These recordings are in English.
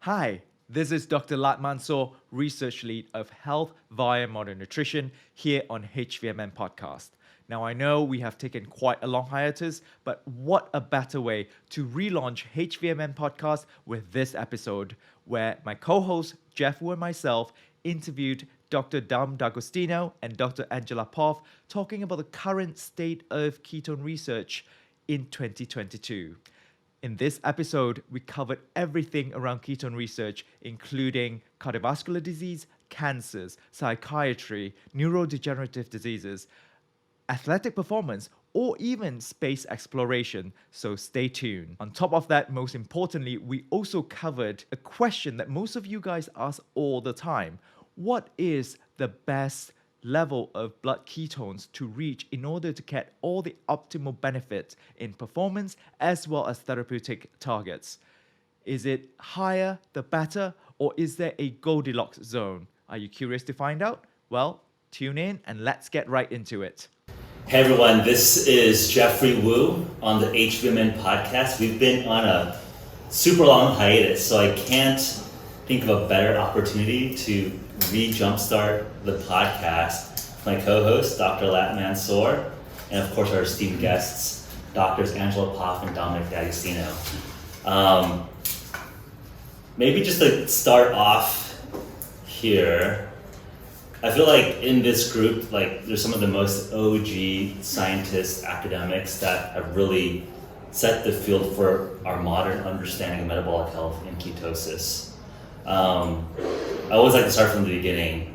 Hi, this is Dr. Latt Mansor, Research Lead of Health via Modern Nutrition here on H.V.M.N. podcast. Now, I know we have taken quite a long hiatus, but what a better way to relaunch H.V.M.N. podcast with this episode, where my co-host Geoff and myself interviewed Dr. Agostino and Dr. Angela Poff talking about the current state of ketone research in 2022. In this episode, we covered everything around ketone research, including cardiovascular disease, cancers, psychiatry, neurodegenerative diseases, athletic performance, or even space exploration, so stay tuned. On top of that, most importantly, we also covered a question that most of you guys ask all the time. What is the best level of blood ketones to reach in order to get all the optimal benefits in performance as well as therapeutic targets? Is it higher the better, or is there a Goldilocks zone? Are you curious to find out? Well, tune in and let's get right into it. Hey everyone, this is Jeffrey Wu on the H.V.M.N. podcast. We've been on a super long hiatus, so I can't think of a better opportunity to re-jumpstart the podcast. My co-host, Dr. Latt Mansor, and of course our esteemed guests, Drs. Angela Poff and Dominic D'Agostino. Maybe just to start off here, I feel like in this group, there's some of the most OG scientists, academics that have really set the field for our modern understanding of metabolic health and ketosis. I always like to start from the beginning.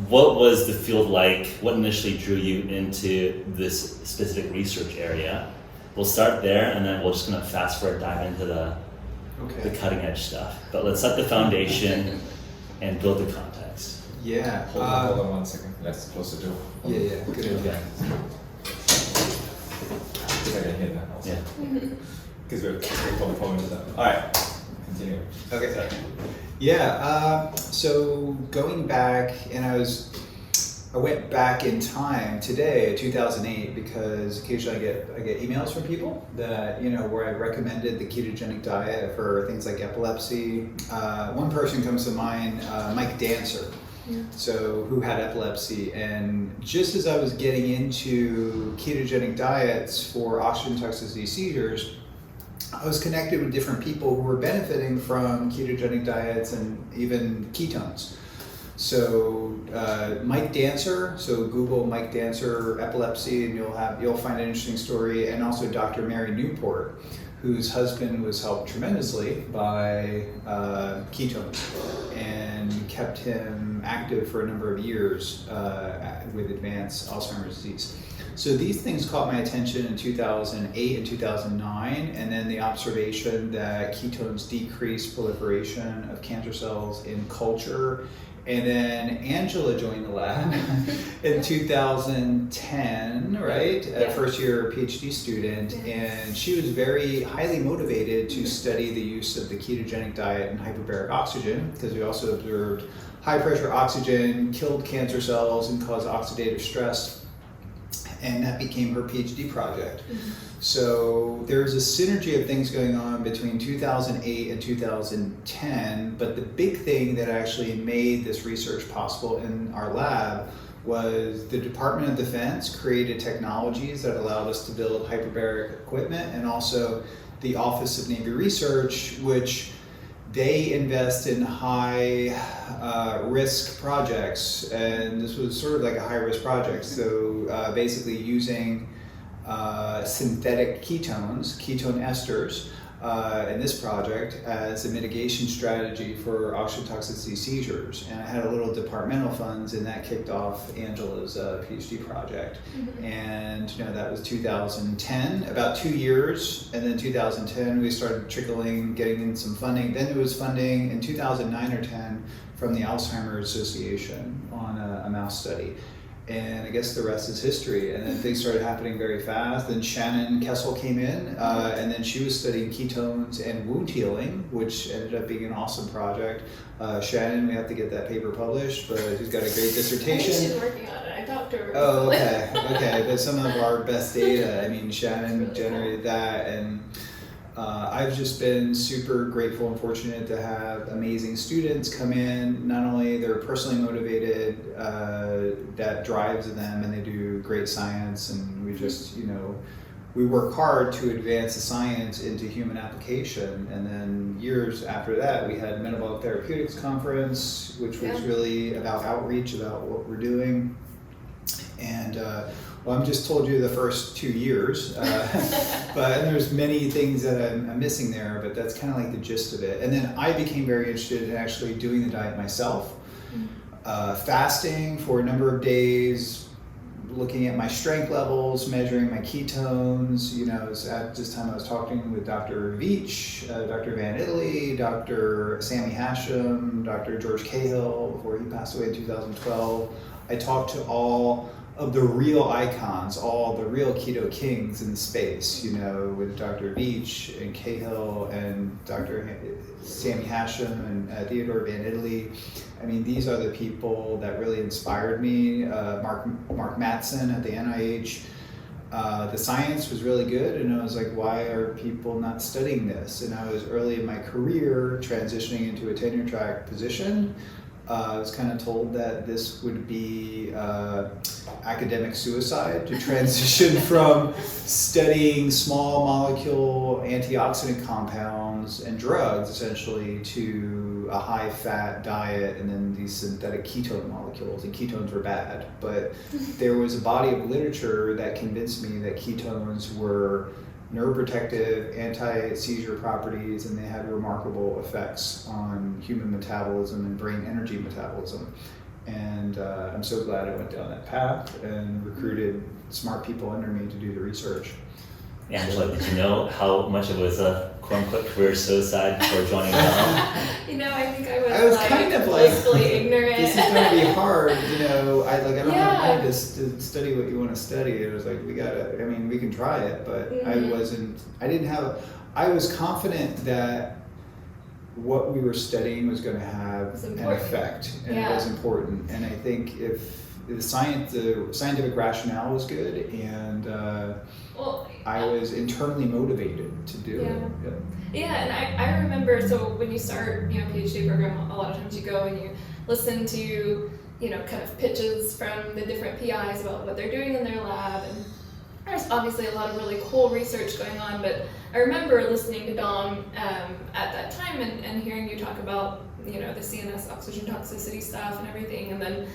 What was the field like? What initially drew you into this specific research area? We'll start there, and then we're just gonna fast forward, dive into the cutting edge stuff. But let's set the foundation and build the context. Yeah. Hold on 1 second. Let's close the door. Yeah. Good. Okay. Because I can hear that also. Yeah. Because we're phone to that. All right. Continue. Okay. Sorry. Yeah. So going back, and I went back in time today, 2008, because occasionally I get emails from people that where I recommended the ketogenic diet for things like epilepsy. One person comes to mind, Mike Dancer. Yeah. So who had epilepsy, and just as I was getting into ketogenic diets for oxygen toxicity seizures, I was connected with different people who were benefiting from ketogenic diets and even ketones. So Mike Dancer, so Google Mike Dancer epilepsy, and you'll find an interesting story, and also Dr. Mary Newport, whose husband was helped tremendously by ketones and kept him active for a number of years with advanced Alzheimer's disease. So these things caught my attention in 2008 and 2009, and then the observation that ketones decrease proliferation of cancer cells in culture. And then Angela joined the lab in 2010, right? Yeah. First year PhD student, and she was very highly motivated to study the use of the ketogenic diet and hyperbaric oxygen, because we also observed high pressure oxygen killed cancer cells and caused oxidative stress. And that became her PhD project. Mm-hmm. So there's a synergy of things going on between 2008 and 2010, but the big thing that actually made this research possible in our lab was the Department of Defense created technologies that allowed us to build hyperbaric equipment, and also the Office of Navy Research, which they invest in high risk projects, and this was sort of like a high risk project. So basically using synthetic ketones, ketone esters, in this project as a mitigation strategy for oxygen toxicity seizures. And I had a little departmental funds, and that kicked off Angela's PhD project. Mm-hmm. And that was 2010, about 2 years. And then 2010, we started getting in some funding. Then it was funding in 2009 or 10 from the Alzheimer's Association on a mouse study. And I guess the rest is history. And then things started happening very fast. Then Shannon Kessel came in, and then she was studying ketones and wound healing, which ended up being an awesome project. Shannon, we have to get that paper published, but she's got a great dissertation. She's working on it. I talked to her. Oh, okay. But some of our best data, Shannon generated that, and I've just been super grateful and fortunate to have amazing students come in. Not only they're personally motivated, that drives them, and they do great science, and we just, we work hard to advance the science into human application. And then years after that, we had Metabolic Therapeutics Conference, which was really about outreach, about what we're doing. And well, I'm just told you the first 2 years, but there's many things that I'm missing there, but that's kind of like the gist of it. And then I became very interested in actually doing the diet myself, fasting for a number of days, looking at my strength levels, measuring my ketones. At this time I was talking with Dr. Veach, Dr. Van Italy, Dr. Sammy Hashem, Dr. George Cahill, before he passed away in 2012. I talked to all of the real icons, all the real keto kings in the space, with Dr. Veach and Cahill and Dr. Sammy Hashem and Theodore Van Italy. I mean, these are the people that really inspired me. Mark Mattson at the NIH. The science was really good, and I was like, why are people not studying this? And I was early in my career transitioning into a tenure track position. I was kind of told that this would be academic suicide to transition from studying small molecule antioxidant compounds and drugs essentially to a high fat diet and then these synthetic ketone molecules, and ketones were bad. But there was a body of literature that convinced me that ketones were neuroprotective, anti-seizure properties, and they had remarkable effects on human metabolism and brain energy metabolism. And I'm so glad I went down that path and recruited smart people under me to do the research. Angela, did you know how much it was a quote-unquote career suicide before joining Dom? I think I was kind of like, blissfully ignorant. This is going to be hard, I don't have time to study what you want to study. It was like, we can try it, but I was confident that what we were studying was going to have an effect, and it was important. And I think if the scientific rationale was good, and I was internally motivated to do it. Yeah, and I remember, so when you start, PhD program, a lot of times you go and you listen to, kind of pitches from the different PIs about what they're doing in their lab, and there's obviously a lot of really cool research going on, but I remember listening to Dom at that time and hearing you talk about, the CNS oxygen toxicity stuff and everything, and then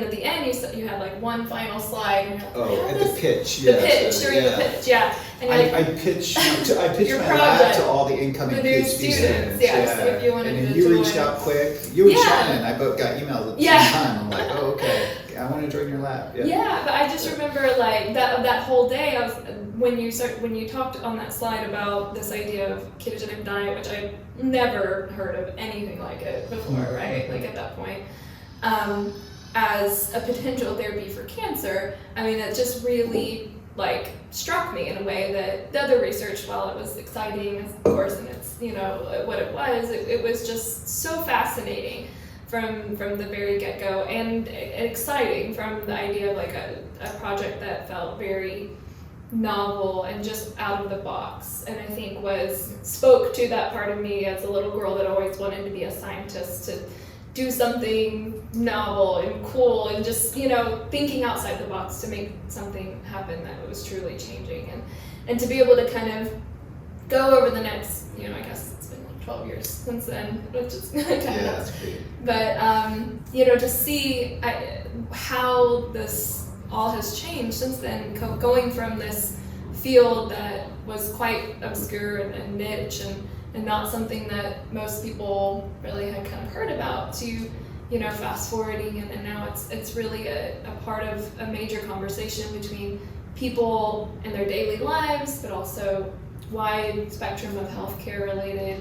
at the end you had like one final slide. And at the pitch, the pitch, And I pitched my lab to all the incoming PhD students. So if you wanted and then to you join. reached out quick. You and Shannon, I both got emails at the same time. I'm like, okay, I want to join your lab. Yeah, but I just remember like that whole day. I was when you talked on that slide about this idea of ketogenic diet, which I never heard of anything like it before, right? Like at that point. As a potential therapy for cancer, it just really struck me in a way that the other research, while it was exciting, of course, and it's what it was just so fascinating from the very get-go, and exciting from the idea of a project that felt very novel and just out of the box, and I think spoke to that part of me as a little girl that always wanted to be a scientist, to do something novel and cool and just, thinking outside the box to make something happen that was truly changing. And to be able to kind of go over the next, I guess it's been 12 years since then, which is kind of that's great. But, to see how this all has changed since then, going from this field that was quite obscure and niche and not something that most people really had kind of heard about, to fast forwarding and now it's really a part of a major conversation between people and their daily lives, but also wide spectrum of healthcare related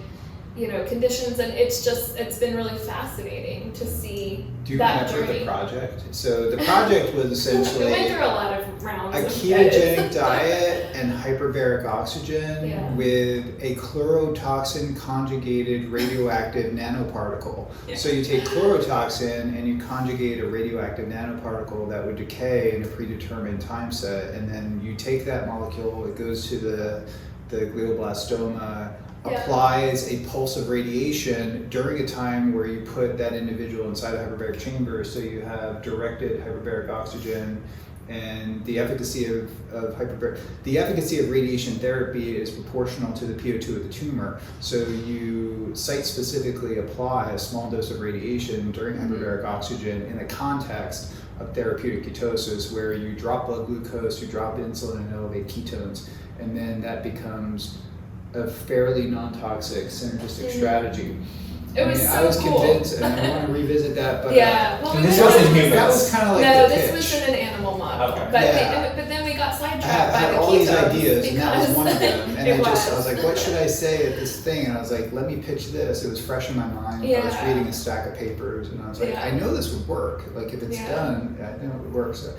conditions, and it's been really fascinating to see. Do you that remember journey. the project? So the project was essentially we went through a lot of rounds a of ketogenic diet and hyperbaric oxygen with a chlorotoxin conjugated radioactive nanoparticle. So you take chlorotoxin and you conjugate a radioactive nanoparticle that would decay in a predetermined time set, and then you take that molecule, it goes to the the glioblastoma applies a pulse of radiation during a time where you put that individual inside a hyperbaric chamber, so you have directed hyperbaric oxygen, and the efficacy of radiation therapy is proportional to the PO2 of the tumor. So you site-specifically apply a small dose of radiation during hyperbaric oxygen in the context of therapeutic ketosis, where you drop blood glucose, you drop insulin, and elevate ketones, and then that becomes a fairly non-toxic synergistic strategy. It was so I was cool. convinced, and I want to revisit that, but well, And this wasn't humans. that was kind of like no, the this pitch. was in an animal model. Okay. But then we got I sidetracked had by the all ketones these ideas, and that was because one of them. And it I was like, what should I say at this thing? And I was like, let me pitch this. It was fresh in my mind. I was Yeah. reading a stack of papers, and I was like, Yeah. I know this would work. Like, if it's Yeah. done, I know it would work. So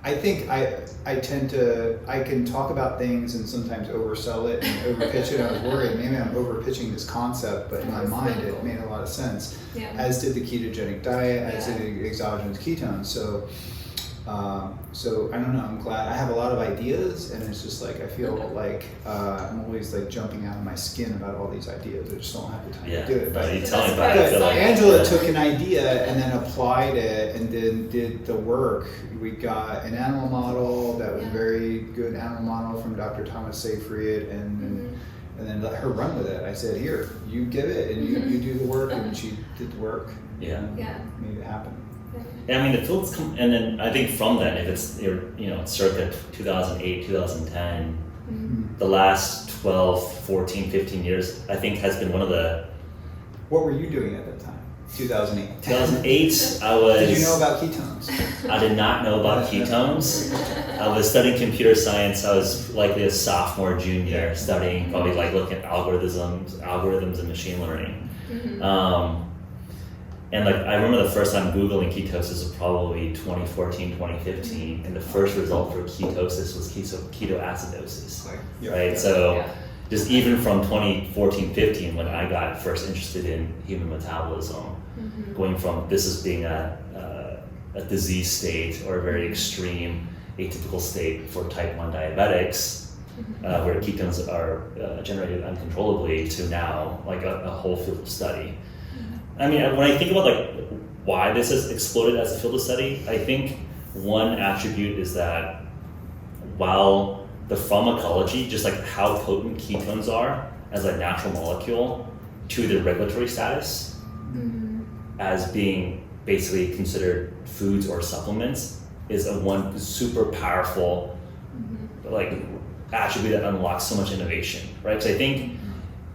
I think I can talk about things and sometimes oversell it and overpitch it. I was worried maybe I'm overpitching this concept, but in my That was mind really it cool. made a lot of sense. Yeah. As did the ketogenic diet, as Yeah. did the exogenous ketones. So I don't know. I'm glad I have a lot of ideas, and it's just like I feel like I'm always like jumping out of my skin about all these ideas. I just don't have the time Yeah, to do it. but you But tell me That's about it. I right. feel like Angela took an idea and then applied it, and then did the work. We got an animal model that was Yeah. very good animal model from Dr. Thomas Seyfried, and then let her run with it. I said, here, you give it, and you do the work, and she did the work. Yeah. and Yeah. made it happen. Yeah, I mean, the field's come, and then I think from then, if it's circa 2008, 2010, the last 12, 14, 15 years, I think has been one of the. What were you doing at that time? 2008. 2008, I was. Did you know about ketones? I did not know about ketones. I was studying computer science. I was likely a sophomore, junior, studying probably like looking at algorithms and machine learning. And like I remember the first time Googling ketosis was probably 2014, 2015, and the first result for ketosis was ketoacidosis, right? So Yeah. just even from 2014, 15, when I got first interested in human metabolism, going from this as being a disease state or a very extreme atypical state for type 1 diabetics, where ketones are generated uncontrollably, to now like a whole field of study. I mean, when I think about like why this has exploded as a field of study, I think one attribute is that while the pharmacology, just like how potent ketones are as a natural molecule to their regulatory status, as being basically considered foods or supplements, is a one super powerful like attribute that unlocks so much innovation, right? So I think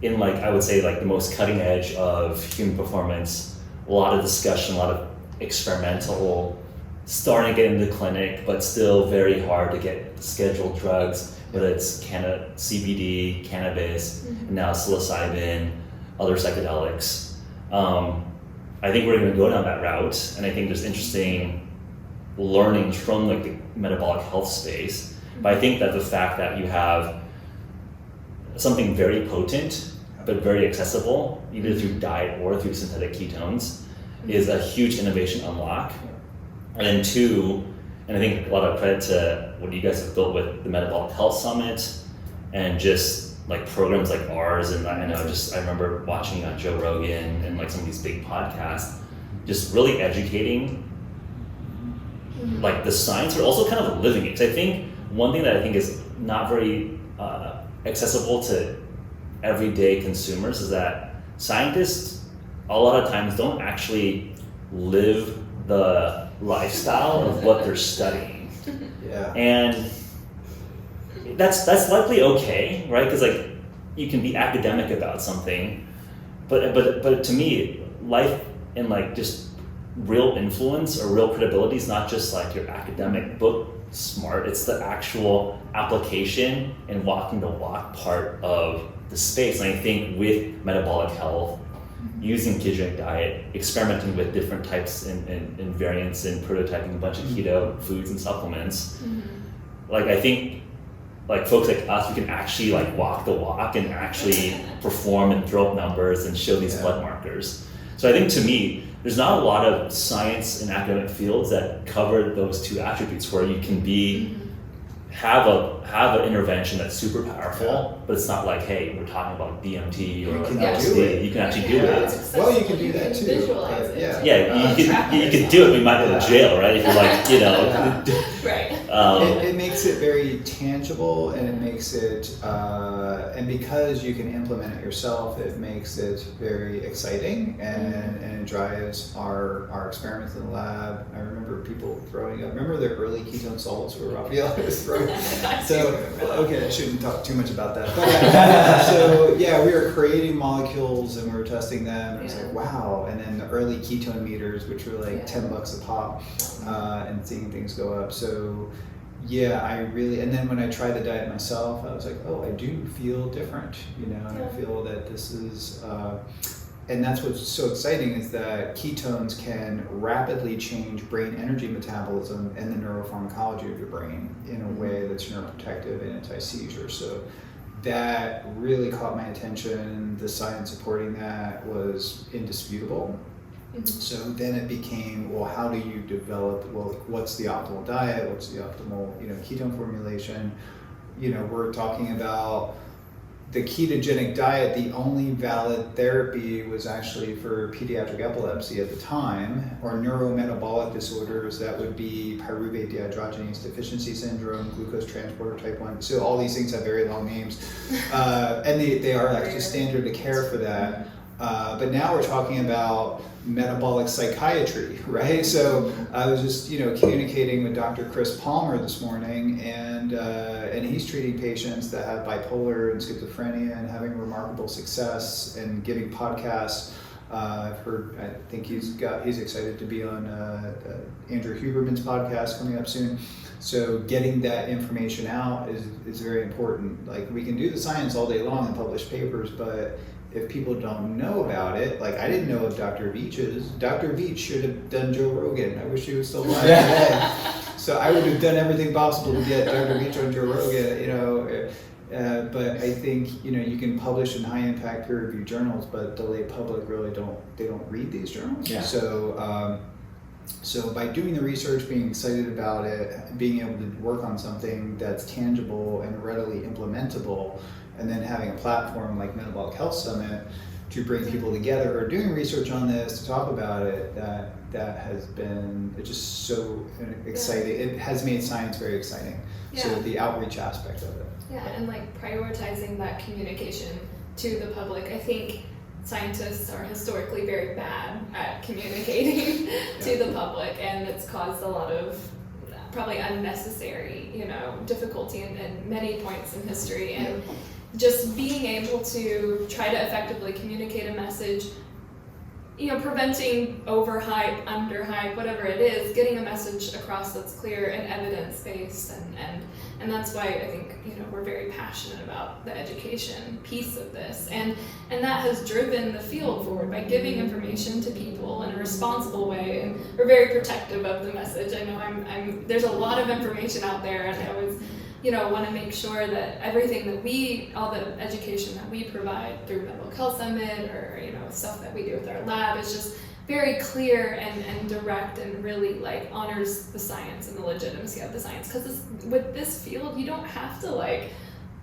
in like, I would say like the most cutting edge of human performance, a lot of discussion, a lot of experimental, starting to get into the clinic, but still very hard to get scheduled drugs, whether it's CBD, cannabis, and now psilocybin, other psychedelics. I think we're gonna go down that route, and I think there's interesting learnings from like the metabolic health space. But I think that the fact that you have something very potent but very accessible, either through diet or through synthetic ketones, is a huge innovation unlock. And then two, and I think a lot of credit to what you guys have built with the Metabolic Health Summit and just like programs like ours, and I remember watching Joe Rogan and like some of these big podcasts, just really educating like the science, but also kind of living it. Because I think one thing that I think is not very accessible to everyday consumers is that scientists a lot of times don't actually live the lifestyle of what they're studying. Yeah. And that's likely okay, right? Because like you can be academic about something, but to me, life and like just real influence or real credibility is not just like your academic book smart. It's the actual application and walking the walk part of the space. And I think with metabolic health, using ketogenic diet, experimenting with different types and variants, and prototyping a bunch of keto foods and supplements, like I think like folks like us, we can actually like walk the walk and actually perform and throw up numbers and show these blood markers. So I think to me, there's not a lot of science in academic fields that cover those two attributes, where you can be have an intervention that's super powerful, but it's not like, hey, we're talking about DMT or You can LSD. do it. You can actually do Yeah. it. Well, you can do that too. Visualize but, it. yeah. Yeah, track you it. could do it, but you might go to jail, right? If you're like, Right. It makes it very tangible, and it makes it, and because you can implement it yourself, it makes it very exciting, and it drives our experiments in the lab. I remember people throwing up. Remember the early ketone salts where Raphael was throwing? So okay, I shouldn't talk too much about that. But, so yeah, we were creating molecules and we were testing them. And it was like wow, and then the early ketone meters, which were like $10 a pop, and seeing things go up. So yeah, I really, and then when I tried the diet myself, I was like, oh, I do feel different, and I feel that this is, and that's what's so exciting is that ketones can rapidly change brain energy metabolism and the neuropharmacology of your brain in a way that's neuroprotective and anti-seizure. So that really caught my attention. The science supporting that was indisputable. So then it became, well, how do you develop, well, what's the optimal diet? What's the optimal, ketone formulation? We're talking about the ketogenic diet. The only valid therapy was actually for pediatric epilepsy at the time, or neurometabolic disorders. That would be pyruvate dehydrogenase deficiency syndrome, glucose transporter type 1. So all these things have very long names. And they are actually standard of care for that. But now we're talking about metabolic psychiatry, right? So I was just, communicating with Dr. Chris Palmer this morning, and he's treating patients that have bipolar and schizophrenia and having remarkable success and giving podcasts. I've heard, I think he's excited to be on Andrew Huberman's podcast coming up soon. So getting that information out is very important. Like, we can do the science all day long and publish papers, but if people don't know about it, like I didn't know of Dr. Veach's. Dr. Veach should have done Joe Rogan. I wish he was still alive today. So I would have done everything possible to get Dr. Veach on Joe Rogan, but I think, you can publish in high impact peer reviewed journals, but the lay public really don't read these journals. Yeah. So by doing the research, being excited about it, being able to work on something that's tangible and readily implementable, and then having a platform like Metabolic Health Summit to bring people together who are doing research on this, to talk about it, that has been, it's just so exciting. It has made science very exciting. So the outreach aspect of it. Yeah, and prioritizing that communication to the public. I think scientists are historically very bad at communicating to the public, and it's caused a lot of probably unnecessary, difficulty in many points in history. And just being able to try to effectively communicate a message, preventing overhype, underhype, whatever it is, getting a message across that's clear and evidence-based, and that's why I think, we're very passionate about the education piece of this, and that has driven the field forward by giving information to people in a responsible way, and we're very protective of the message. I know there's a lot of information out there, and I always want to make sure that everything that all the education that we provide through Metabolic Health Summit, or stuff that we do with our lab, is just very clear and direct, and really honors the science and the legitimacy of the science. Because with this field, you don't have to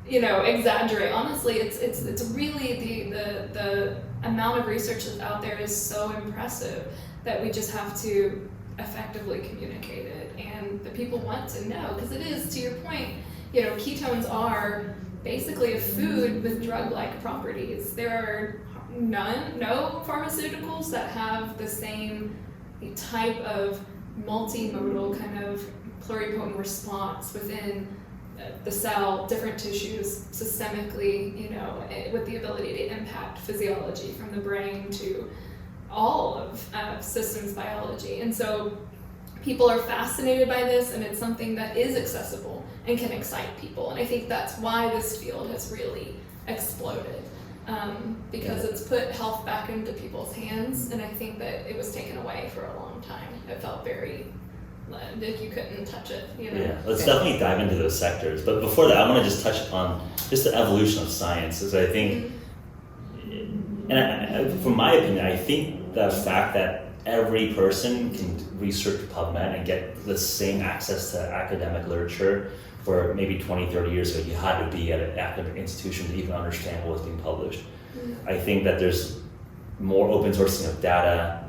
exaggerate. Honestly, it's really the amount of research that's out there is so impressive that we just have to effectively communicate it, and the people want to know, because it is, to your point, ketones are basically a food with drug-like properties. There are no pharmaceuticals that have the same type of multimodal kind of pluripotent response within the cell, different tissues, systemically, with the ability to impact physiology from the brain to all of systems biology. And so people are fascinated by this, and it's something that is accessible and can excite people. And I think that's why this field has really exploded, because it's put health back into people's hands, and I think that it was taken away for a long time. It felt very like you couldn't touch it. Yeah, let's definitely dive into those sectors. But before that, I want to just touch on just the evolution of science, as I think, and from my opinion, I think the fact that every person can research PubMed and get the same access to academic literature where maybe 20, 30 years ago you had to be at an academic institution to even understand what was being published. I think that there's more open sourcing of data.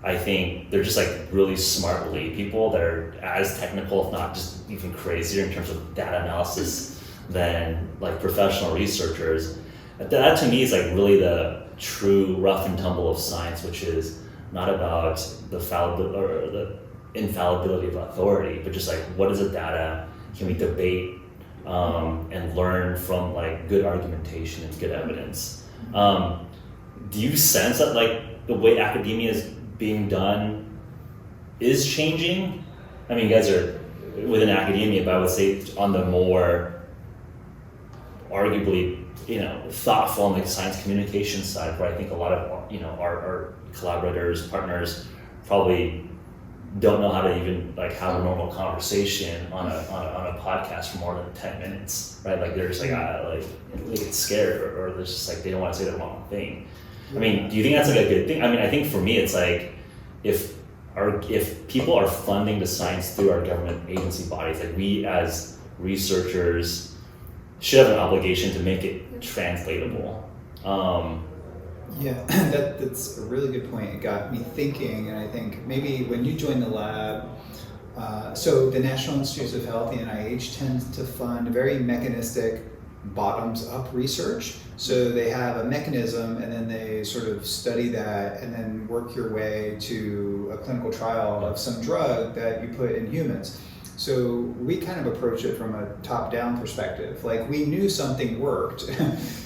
I think they're just like really smart lay people that are as technical, if not just even crazier in terms of data analysis than like professional researchers. That to me is like really the true rough and tumble of science, which is not about the fallibility or the infallibility of authority, but just like what is the data? Can we debate and learn from like good argumentation and good evidence? Do you sense that like the way academia is being done is changing? I mean, you guys are within academia, but I would say on the more arguably, thoughtful on the science communication side, where I think a lot of, our collaborators, partners probably don't know how to even like have a normal conversation on a podcast for more than 10 minutes, right? Like they're just like, they get scared or they're just like, they don't want to say the wrong thing. I mean, do you think that's like a good thing? I mean, I think for me, it's like, if people are funding the science through our government agency bodies, like we as researchers should have an obligation to make it translatable. That's a really good point. It got me thinking, and I think maybe when you joined the lab, so the National Institutes of Health, the NIH, tends to fund very mechanistic, bottoms-up research. So they have a mechanism, and then they sort of study that, and then work your way to a clinical trial of some drug that you put in humans. So we kind of approach it from a top-down perspective. Like we knew something worked, the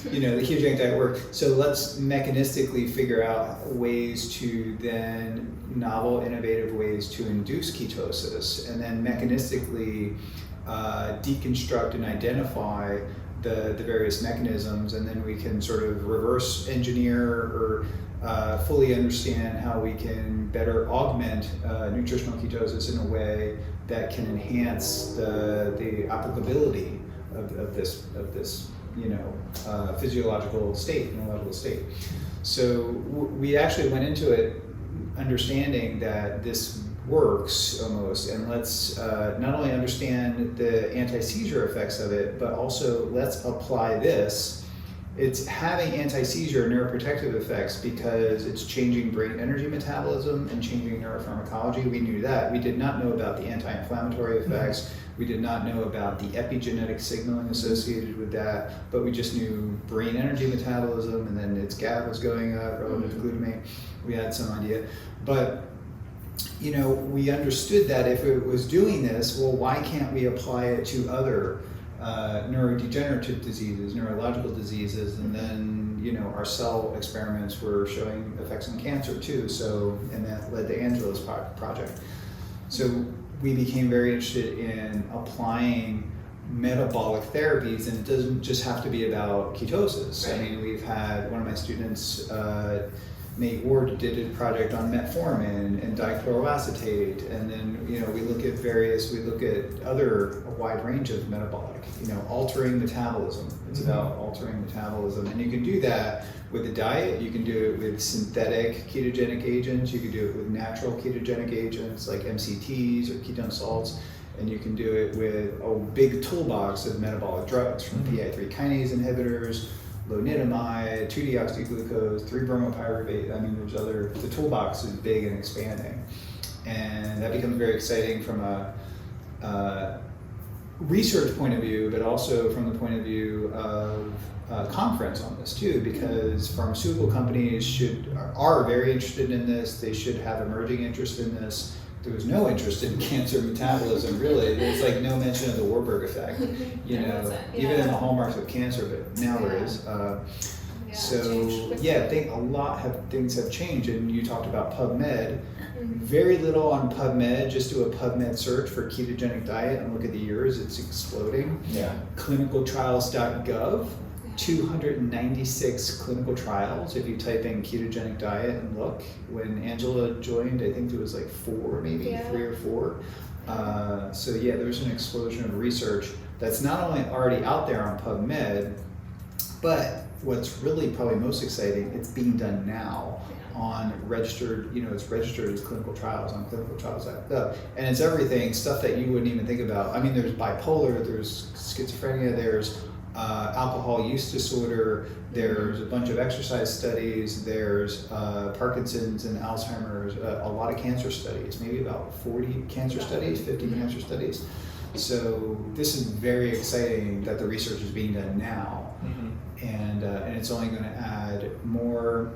ketogenic diet worked. So let's mechanistically figure out ways to then novel, innovative ways to induce ketosis, and then mechanistically deconstruct and identify the various mechanisms, and then we can sort of reverse engineer or fully understand how we can better augment nutritional ketosis in a way that can enhance the applicability of this physiological state, neurological state. So we actually went into it understanding that this works almost, and let's not only understand the anti-seizure effects of it, but also let's apply this. It's having anti-seizure neuroprotective effects because it's changing brain energy metabolism and changing neuropharmacology. We knew that. We did not know about the anti-inflammatory effects. We did not know about the epigenetic signaling associated with that, but we just knew brain energy metabolism, and then its GABA was going up relative to glutamate. We had some idea, but we understood that if it was doing this, well, why can't we apply it to other neurodegenerative diseases, neurological diseases? And then, our cell experiments were showing effects on cancer too. So, and that led to Angela's project. So we became very interested in applying metabolic therapies, and it doesn't just have to be about ketosis. Right. I mean, we've had one of my students, Nate Ward, did a project on metformin and dichloroacetate, and then we look at a wide range of metabolic, altering metabolism. It's about altering metabolism, and you can do that with the diet. You can do it with synthetic ketogenic agents. You can do it with natural ketogenic agents like MCTs or ketone salts, and you can do it with a big toolbox of metabolic drugs from PI3 kinase inhibitors, lonidamide, 2-deoxyglucose, 3-bromopyruvate. I mean, the toolbox is big and expanding. And that becomes very exciting from a research point of view, but also from the point of view of conference on this too, because pharmaceutical companies are very interested in this. They should have emerging interest in this. There was no interest in cancer metabolism, really. There's like no mention of the Warburg effect, even in the hallmarks of cancer, but now there is. Things have changed, and you talked about PubMed. Very little on PubMed. Just do a PubMed search for ketogenic diet and look at the years. It's exploding. Yeah. Clinicaltrials.gov. 296 clinical trials if you type in ketogenic diet and look. When Angela joined, I think there was like 3 or 4. There's an explosion of research that's not only already out there on PubMed, But what's really probably most exciting, it's being done now on registered, it's registered as clinical trials on clinicaltrials.gov. And it's everything, stuff that you wouldn't even think about. I mean, there's bipolar, there's schizophrenia, there's alcohol use disorder, there's a bunch of exercise studies, there's Parkinson's and Alzheimer's, a lot of cancer studies, maybe about 40 cancer studies, 50 cancer studies. So this is very exciting that the research is being done now, and it's only going to add more,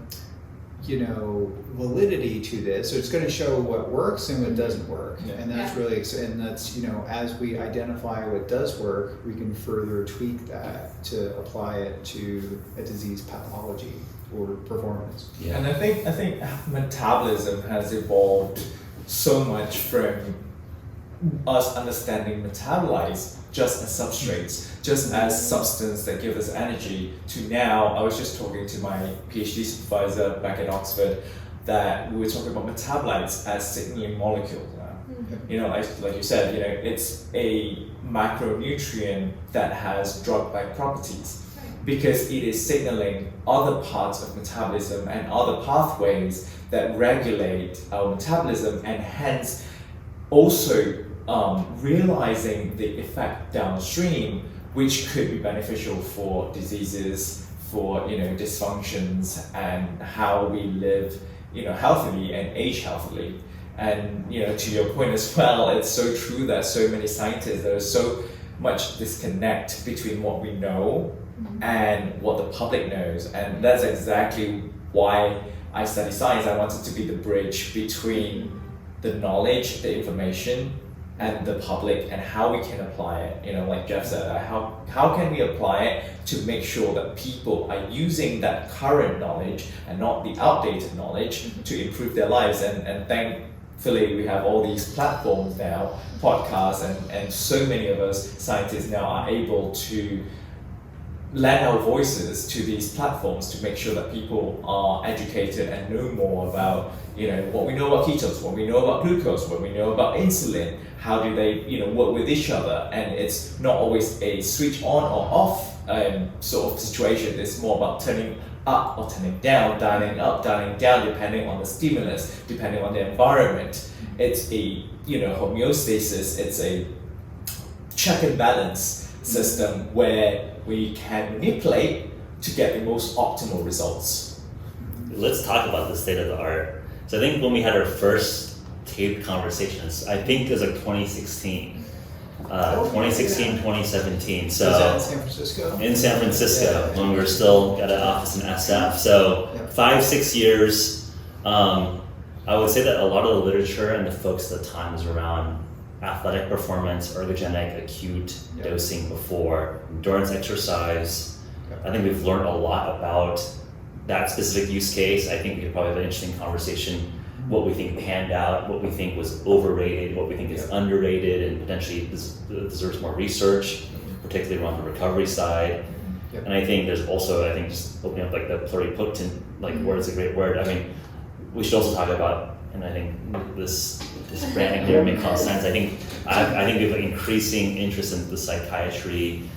validity to this. So it's going to show what works and what doesn't work, and that's really exciting. And that's as we identify what does work, we can further tweak that to apply it to a disease pathology or performance. Yeah. And I think metabolism has evolved so much from us understanding metabolites just as substrates, just as substance that give us energy, to now, I was just talking to my PhD supervisor back at Oxford, that we were talking about metabolites as signaling molecules now. Like you said, it's a macronutrient that has drug-like properties because it is signaling other parts of metabolism and other pathways that regulate our metabolism, and hence also realizing the effect downstream, which could be beneficial for diseases, for dysfunctions, and how we live healthily and age healthily. And to your point as well, it's so true that so many scientists, there's so much disconnect between what we know and what the public knows, and that's exactly why I study science. I wanted to be the bridge between the knowledge, the information, and the public, and how we can apply it. Like Geoff said, how can we apply it to make sure that people are using that current knowledge and not the outdated knowledge to improve their lives. And thankfully we have all these platforms now, podcasts, and so many of us scientists now are able to lend our voices to these platforms to make sure that people are educated and know more about what we know about ketones, what we know about glucose, what we know about insulin, how do they work with each other. And it's not always a switch on or off sort of situation. It's more about turning up or turning down, dialing up, dialing down, depending on the stimulus, depending on the environment. It's a homeostasis, it's a check and balance system where we can manipulate to get the most optimal results. Let's talk about the state of the art. So I think when we had our first taped conversations, I think it was like 2016, 2017. So was that in San Francisco? In San Francisco, when we were still at an office in SF. So 5-6 years. I would say that a lot of the literature and the focus at the time was around athletic performance, ergogenic, acute dosing before, endurance exercise. I think we've learned a lot about that specific use case. I think we could probably have an interesting conversation, what we think panned out, what we think was overrated, what we think is underrated and potentially deserves more research, particularly around the recovery side. And I think there's also, just opening up like the pluripotent word is a great word. I mean, we should also talk about, and I think this branding here may cause sense. I think we have an increasing interest in the psychiatry,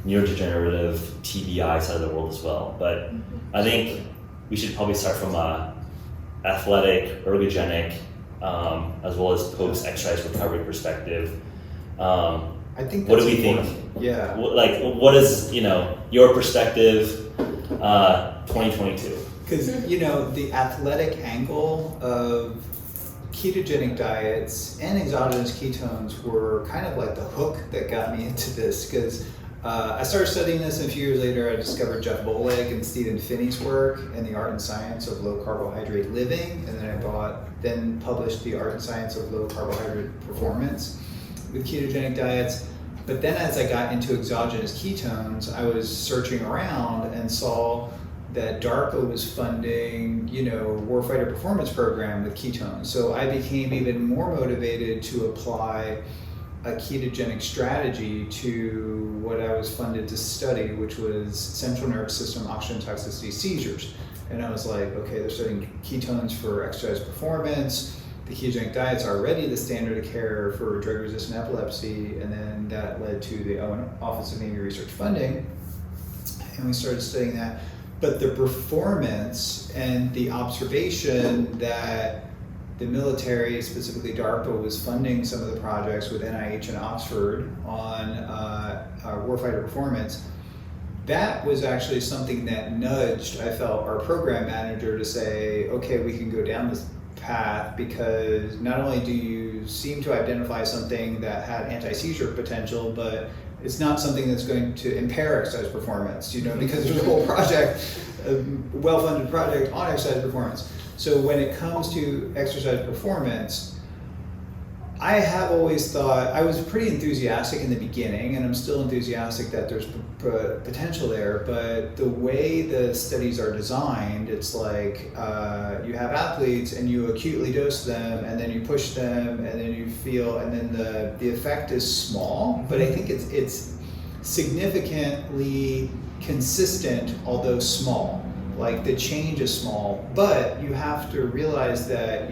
neurodegenerative, TBI side of the world as well. But I think we should probably start from a athletic, ergogenic, as well as post-exercise recovery perspective. I think. What do we think? Yeah. What is your perspective, 2022? Because the athletic angle of ketogenic diets and exogenous ketones were kind of like the hook that got me into this, because I started studying this, and a few years later I discovered Jeff Volek and Stephen Finney's work in the Art and Science of Low Carbohydrate Living, and then I then published the Art and Science of Low Carbohydrate Performance with ketogenic diets. But then as I got into exogenous ketones, I was searching around and saw that DARPA was funding, warfighter performance program with ketones. So I became even more motivated to apply a ketogenic strategy to what I was funded to study, which was central nervous system oxygen toxicity seizures. And I was like, okay, they're studying ketones for exercise performance. The ketogenic diets are already the standard of care for drug-resistant epilepsy, and then that led to the Office of Navy Research Funding. and we started studying that. But the performance and the observation that the military, specifically DARPA, was funding some of the projects with NIH and Oxford on warfighter performance, that was actually something that nudged, I felt, our program manager to say, okay, we can go down this path, because not only do you seem to identify something that had anti-seizure potential, but it's not something that's going to impair exercise performance, because there's a whole project, a well-funded project on exercise performance. So when it comes to exercise performance, I have always thought, I was pretty enthusiastic in the beginning, and I'm still enthusiastic that there's potential there, but the way the studies are designed, it's like you have athletes and you acutely dose them, and then you push them, and then you feel, and then the effect is small, but I think it's significantly consistent, although small. Like the change is small, but you have to realize that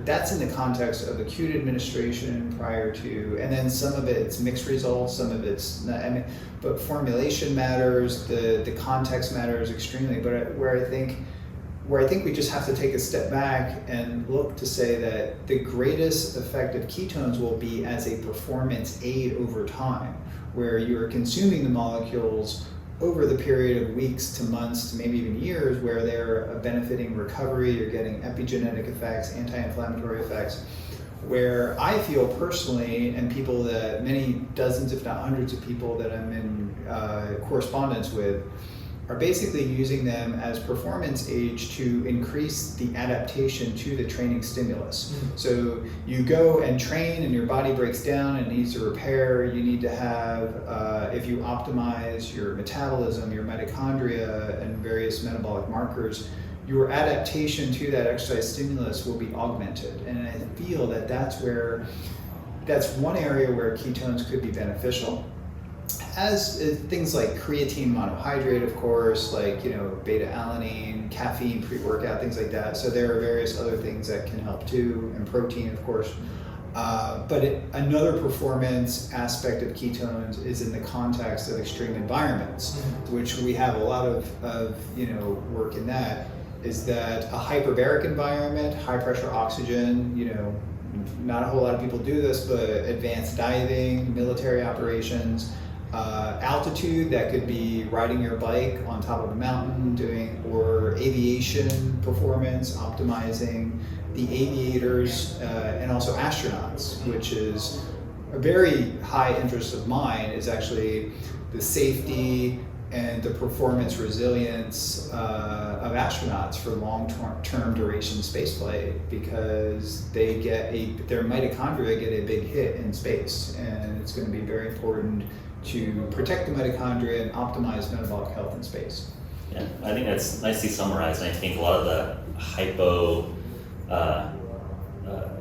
that's in the context of acute administration prior to, and then some of it's mixed results, some of it's not, but formulation matters, the context matters extremely. But where I think we just have to take a step back and look to say that the greatest effect of ketones will be as a performance aid over time, where you are consuming the molecules over the period of weeks to months to maybe even years, where they're benefiting recovery, you're getting epigenetic effects, anti-inflammatory effects, where I feel personally, and people that, many dozens if not hundreds of people that I'm in correspondence with, are basically using them as performance aids to increase the adaptation to the training stimulus. So you go and train and your body breaks down and needs to repair. You need to have, if you optimize your metabolism, your mitochondria, and various metabolic markers, your adaptation to that exercise stimulus will be augmented. And I feel that that's one area where ketones could be beneficial. As things like creatine monohydrate, of course, like beta-alanine, caffeine, pre-workout, things like that. So there are various other things that can help too, and protein, of course. But another performance aspect of ketones is in the context of extreme environments, which we have a lot of work in that. Is that a hyperbaric environment, high pressure oxygen? Not a whole lot of people do this, but advanced diving, military operations. Altitude, that could be riding your bike on top of a mountain, or aviation performance, optimizing the aviators, and also astronauts, which is a very high interest of mine, is actually the safety and the performance resilience of astronauts for long-term duration spaceflight, because their mitochondria get a big hit in space, and it's going to be very important to protect the mitochondria and optimize metabolic health in space. Yeah, I think that's nicely summarized, and I think a lot of the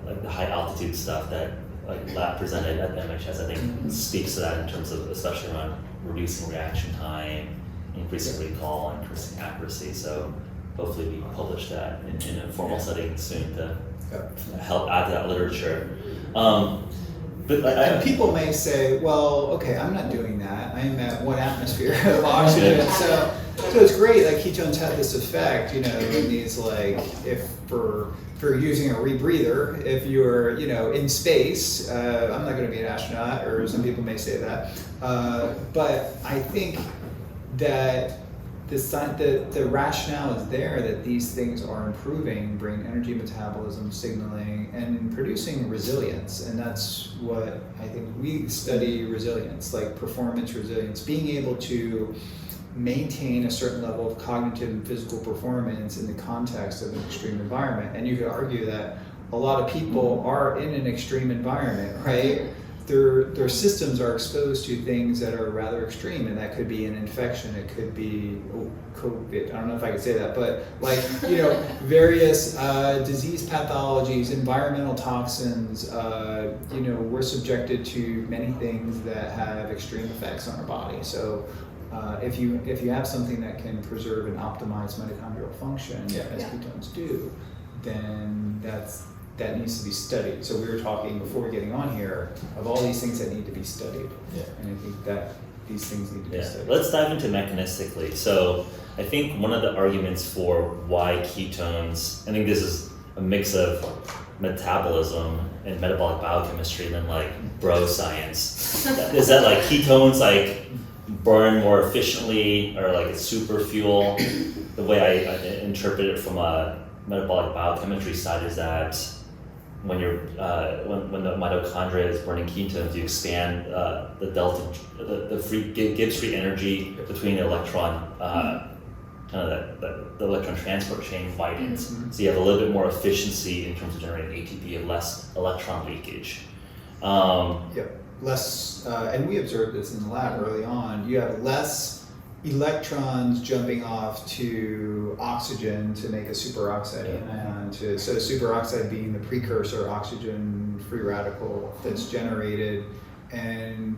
like the high altitude stuff that like Latt presented at the MHS, I think speaks to that in terms of, especially around reducing reaction time, increasing recall, increasing accuracy. So hopefully we publish that in a formal setting soon to help add to that literature. And people may say, well, okay, I'm not doing that. I'm at 1 atmosphere of oxygen. So it's great, like ketones have this effect, in these, like, if for using a rebreather, if you're, in space, I'm not gonna be an astronaut, or some people may say that. But I think that the rationale is there that these things are improving brain energy metabolism, signaling, and producing resilience. And that's what I think we study: resilience, like performance resilience, being able to maintain a certain level of cognitive and physical performance in the context of an extreme environment. And you could argue that a lot of people are in an extreme environment, right? Their systems are exposed to things that are rather extreme, and that could be an infection, it could be COVID, I don't know if I could say that, but like, various disease pathologies, environmental toxins, we're subjected to many things that have extreme effects on our body. So if you have something that can preserve and optimize mitochondrial function, as ketones do, then that needs to be studied. So we were talking before getting on here of all these things that need to be studied. And I think these things need to be Yeah, studied. let's dive into mechanistically. So I think one of the arguments for why ketones, I think this is a mix of metabolism and metabolic biochemistry and then like bro science. Is that like ketones like burn more efficiently or like it's super fuel? The way I interpret it from a metabolic biochemistry side is that when you're when the mitochondria is burning ketones, you expand the delta, the free gives free energy between the electron, kind of the electron transport chain widens. So you have a little bit more efficiency in terms of generating ATP and less electron leakage. Yep, less, and we observed this in the lab early on. You have less electrons jumping off to oxygen to make a superoxide anion. So superoxide being the precursor oxygen free radical that's generated, and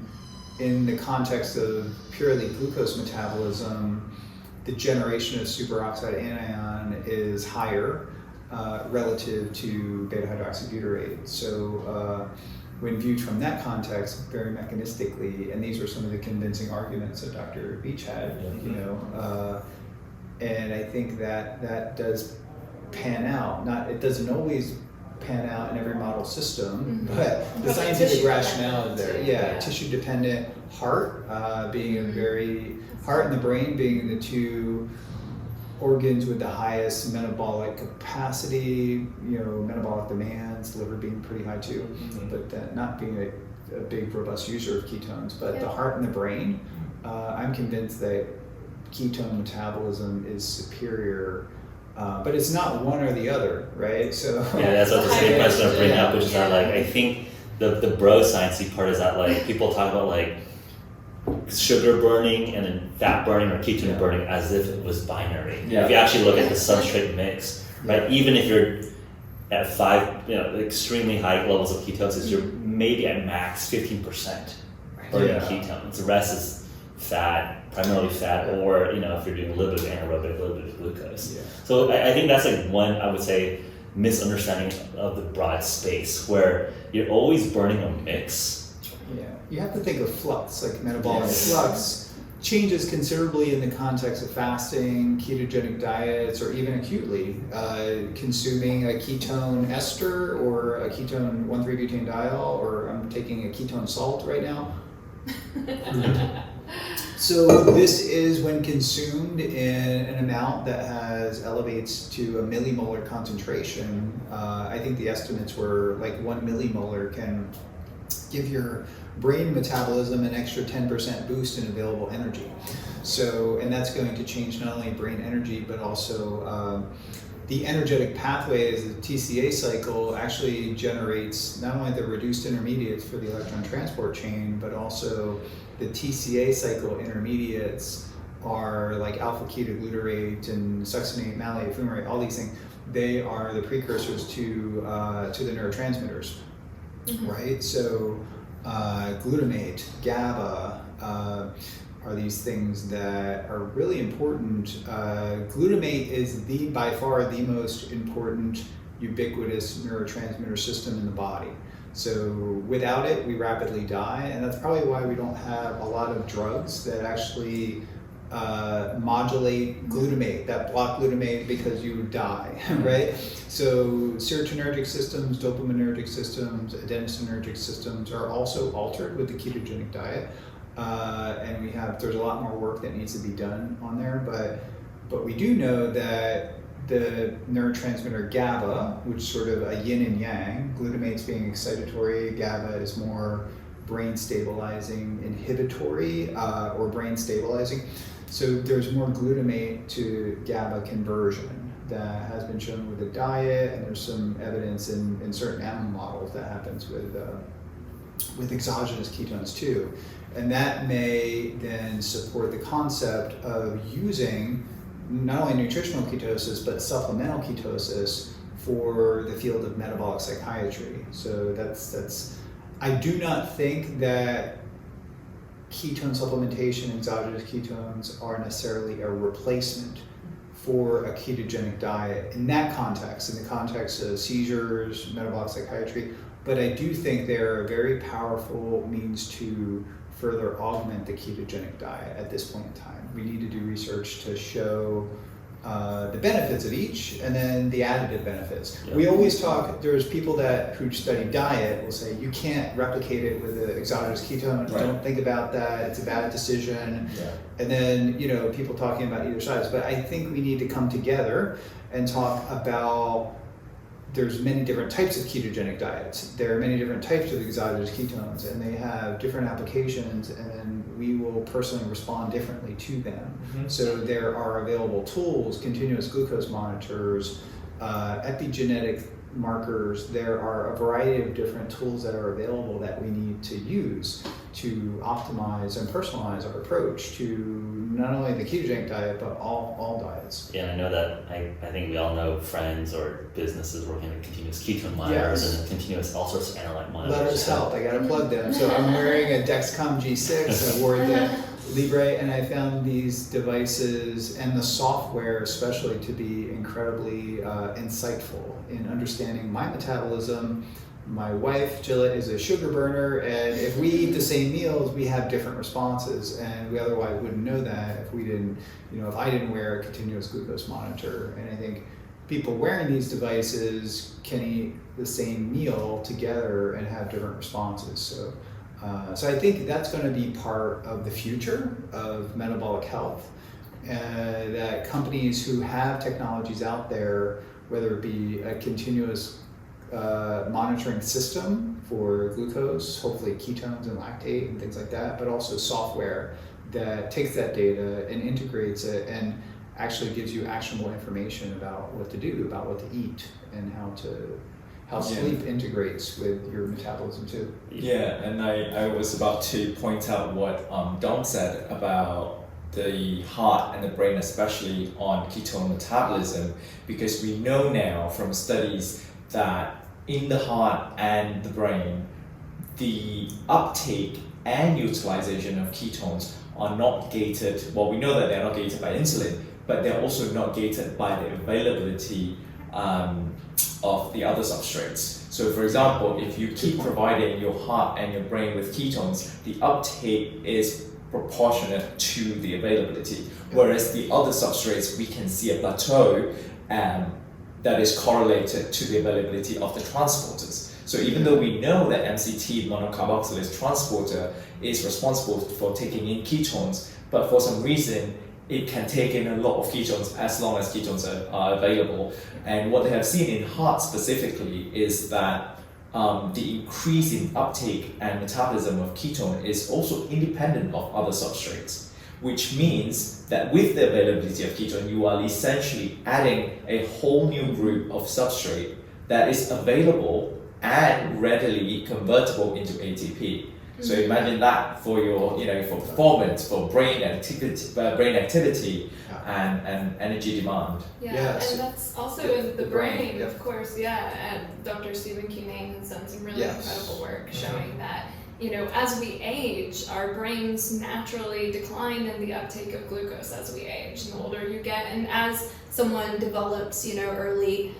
in the context of purely glucose metabolism, the generation of superoxide anion is higher relative to beta hydroxybutyrate. So when viewed from that context, very mechanistically, and these were some of the convincing arguments that Dr. Beach had, you know, and I think that does pan out. It doesn't always pan out in every model system, but the scientific rationale is there. Yeah, tissue dependent. Heart being a very, heart and the brain being the two organs with the highest metabolic capacity, you know, metabolic demands, liver being pretty high too, but that not being a big robust user of ketones. But the heart and the brain, I'm convinced that ketone metabolism is superior, but it's not one or the other, right? So yeah, that's what the same question I bring up, which is that like I think the bro sciencey part is that like people talk about like sugar burning and then fat burning or ketone burning as if it was binary. Yeah. If you actually look at the substrate mix, right? Even if you're at 5, you know, extremely high levels of ketosis, you're maybe at max 15% burning ketones. The rest is fat, primarily fat, or you know, if you're doing a little bit of anaerobic, a little bit of glucose. Yeah. So I think that's like one, I would say, misunderstanding of the broad space where you're always burning a mix. Yeah, you have to think of flux, like metabolic flux changes considerably in the context of fasting, ketogenic diets, or even acutely consuming a ketone ester or a ketone 1,3-butanediol, or I'm taking a ketone salt right now. So this is when consumed in an amount that elevates to a millimolar concentration. I think the estimates were like 1 millimolar can give your brain metabolism an extra 10% boost in available energy. So, and that's going to change not only brain energy, but also the energetic pathways. The TCA cycle actually generates not only the reduced intermediates for the electron transport chain, but also the TCA cycle intermediates are like alpha ketoglutarate and succinate, malate, fumarate, all these things. They are the precursors to the neurotransmitters. Right? So glutamate, GABA are these things that are really important. Glutamate is by far the most important ubiquitous neurotransmitter system in the body. So without it, we rapidly die, and that's probably why we don't have a lot of drugs that actually modulate glutamate, that block glutamate, because you die, right? So serotonergic systems, dopaminergic systems, adenosinergic systems are also altered with the ketogenic diet, and there's a lot more work that needs to be done on there, but we do know that the neurotransmitter GABA, which is sort of a yin and yang, glutamate's being excitatory, GABA is more brain stabilizing, inhibitory, or brain stabilizing. So there's more glutamate to GABA conversion that has been shown with the diet, and there's some evidence in certain animal models that happens with exogenous ketones too. And that may then support the concept of using not only nutritional ketosis, but supplemental ketosis for the field of metabolic psychiatry. So that's I do not think that ketone supplementation, exogenous ketones, are necessarily a replacement for a ketogenic diet in that context, in the context of seizures, metabolic psychiatry. But I do think they're a very powerful means to further augment the ketogenic diet at this point in time. We need to do research to show the benefits of each, and then the additive benefits. Yeah. We always talk, there's people who study diet will say, you can't replicate it with an exogenous ketone, Right. don't think about that, it's a bad decision. Yeah. And then, people talking about either sides. But I think we need to come together and talk about, there's many different types of ketogenic diets. There are many different types of exogenous ketones, and they have different applications, and then we will personally respond differently to them. Mm-hmm. So there are available tools, continuous glucose monitors, epigenetic markers. There are a variety of different tools that are available that we need to use to optimize and personalize our approach to not only the ketogenic diet, but all diets. Yeah, and I know that I think we all know friends or businesses working with continuous ketone monitors Yes. and continuous all sorts of analyte monitors. Let us help. I gotta plug them. So I'm wearing a Dexcom G6. I wore the Libre, and I found these devices and the software especially to be incredibly insightful in understanding my metabolism. My wife, Jilla, is a sugar burner, and if we eat the same meals, we have different responses, and we otherwise wouldn't know that if we didn't, if I didn't wear a continuous glucose monitor. And I think people wearing these devices can eat the same meal together and have different responses. So I think that's going to be part of the future of metabolic health, that companies who have technologies out there, whether it be a continuous monitoring system for glucose, hopefully ketones and lactate and things like that, but also software that takes that data and integrates it and actually gives you actionable information about what to do, about what to eat, and how sleep integrates with your metabolism too. Yeah, and I was about to point out what Dom said about the heart and the brain, especially on ketone metabolism, because we know now from studies that in the heart and the brain, the uptake and utilization of ketones are not gated. Well, we know that they're not gated by insulin, but they're also not gated by the availability of the other substrates. So for example, if you keep providing your heart and your brain with ketones, the uptake is proportionate to the availability. Whereas the other substrates, we can see a plateau that is correlated to the availability of the transporters. So even though we know that MCT, monocarboxylase transporter, is responsible for taking in ketones, but for some reason, it can take in a lot of ketones as long as ketones are available. And what they have seen in heart specifically is that the increase in uptake and metabolism of ketone is also independent of other substrates, which means that with the availability of ketone, you are essentially adding a whole new group of substrate that is available and readily convertible into ATP. So imagine that for your, for performance, for brain activity, and energy demand. Yeah, Yes. and that's also in the brain, yeah. of course, yeah. And Dr. Stephen King has done some really Yes. incredible work showing that, as we age, our brains naturally decline in the uptake of glucose as we age, and the older you get. And as someone develops, early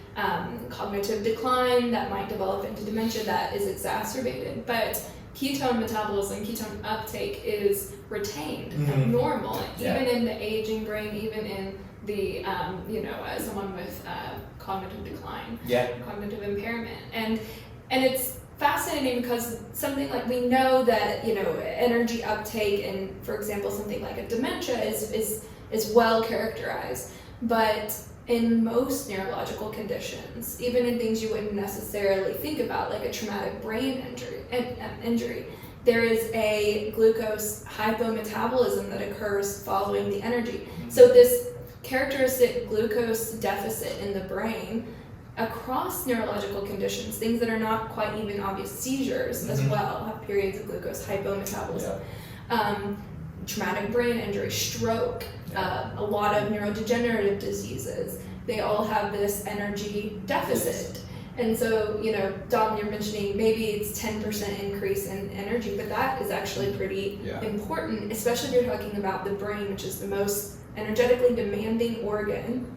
cognitive decline, that might develop into dementia, that is exacerbated. But ketone metabolism, ketone uptake is retained and normal, even in the aging brain, even in the, someone with cognitive decline, cognitive impairment. And it's fascinating because something like, we know that, energy uptake and, for example, something like a dementia is well characterized, but in most neurological conditions, even in things you wouldn't necessarily think about, like a traumatic brain injury, there is a glucose hypometabolism that occurs following the energy. So this characteristic glucose deficit in the brain across neurological conditions, things that are not quite even obvious, seizures as well have periods of glucose hypometabolism. Traumatic brain injury, stroke, a lot of neurodegenerative diseases, they all have this energy deficit. And so, Dom, you're mentioning maybe it's 10% increase in energy, but that is actually pretty important, especially if you're talking about the brain, which is the most energetically demanding organ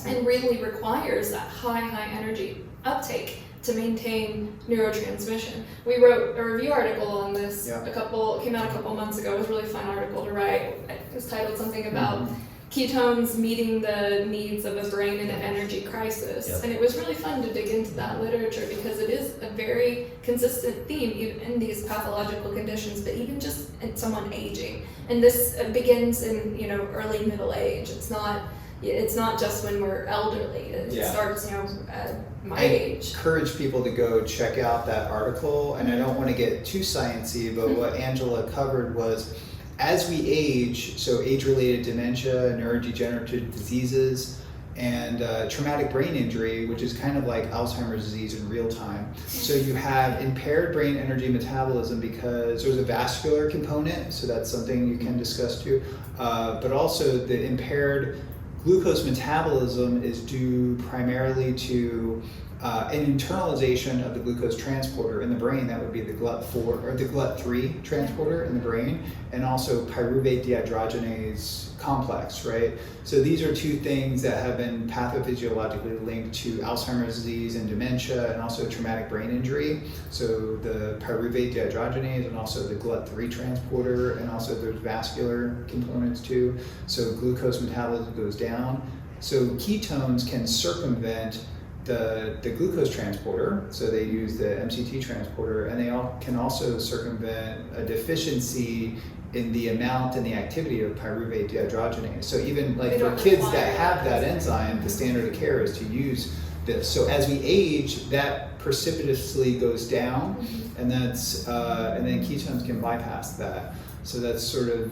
and really requires that high energy uptake to maintain neurotransmission. We wrote a review article on this came out a couple months ago. It was a really fun article to write. It was titled something about ketones meeting the needs of a brain in an energy crisis. And it was really fun to dig into that literature because it is a very consistent theme even in these pathological conditions, but even just in someone aging. And this begins in, early middle age. It's not just when we're elderly. It starts, at my age. I encourage people to go check out that article, and I don't want to get too sciencey, but what Angela covered was as we age, so age-related dementia, neurodegenerative diseases, and traumatic brain injury, which is kind of like Alzheimer's disease in real time. So you have impaired brain energy metabolism because there's a vascular component, so that's something you can discuss too, but also the impaired glucose metabolism is due primarily to an internalization of the glucose transporter in the brain. That would be the GLUT4 or the GLUT3 transporter in the brain, and also pyruvate dehydrogenase complex, right? So these are two things that have been pathophysiologically linked to Alzheimer's disease and dementia, and also traumatic brain injury. So the pyruvate dehydrogenase and also the GLUT3 transporter, and also there's vascular components too. So glucose metabolism goes down. So ketones can circumvent the glucose transporter, so they use the MCT transporter, and they can also circumvent a deficiency in the amount and the activity of pyruvate dehydrogenase. So even like for kids that have that enzyme, the standard of care is to use this. So as we age, that precipitously goes down, and that's and then ketones can bypass that. So that's sort of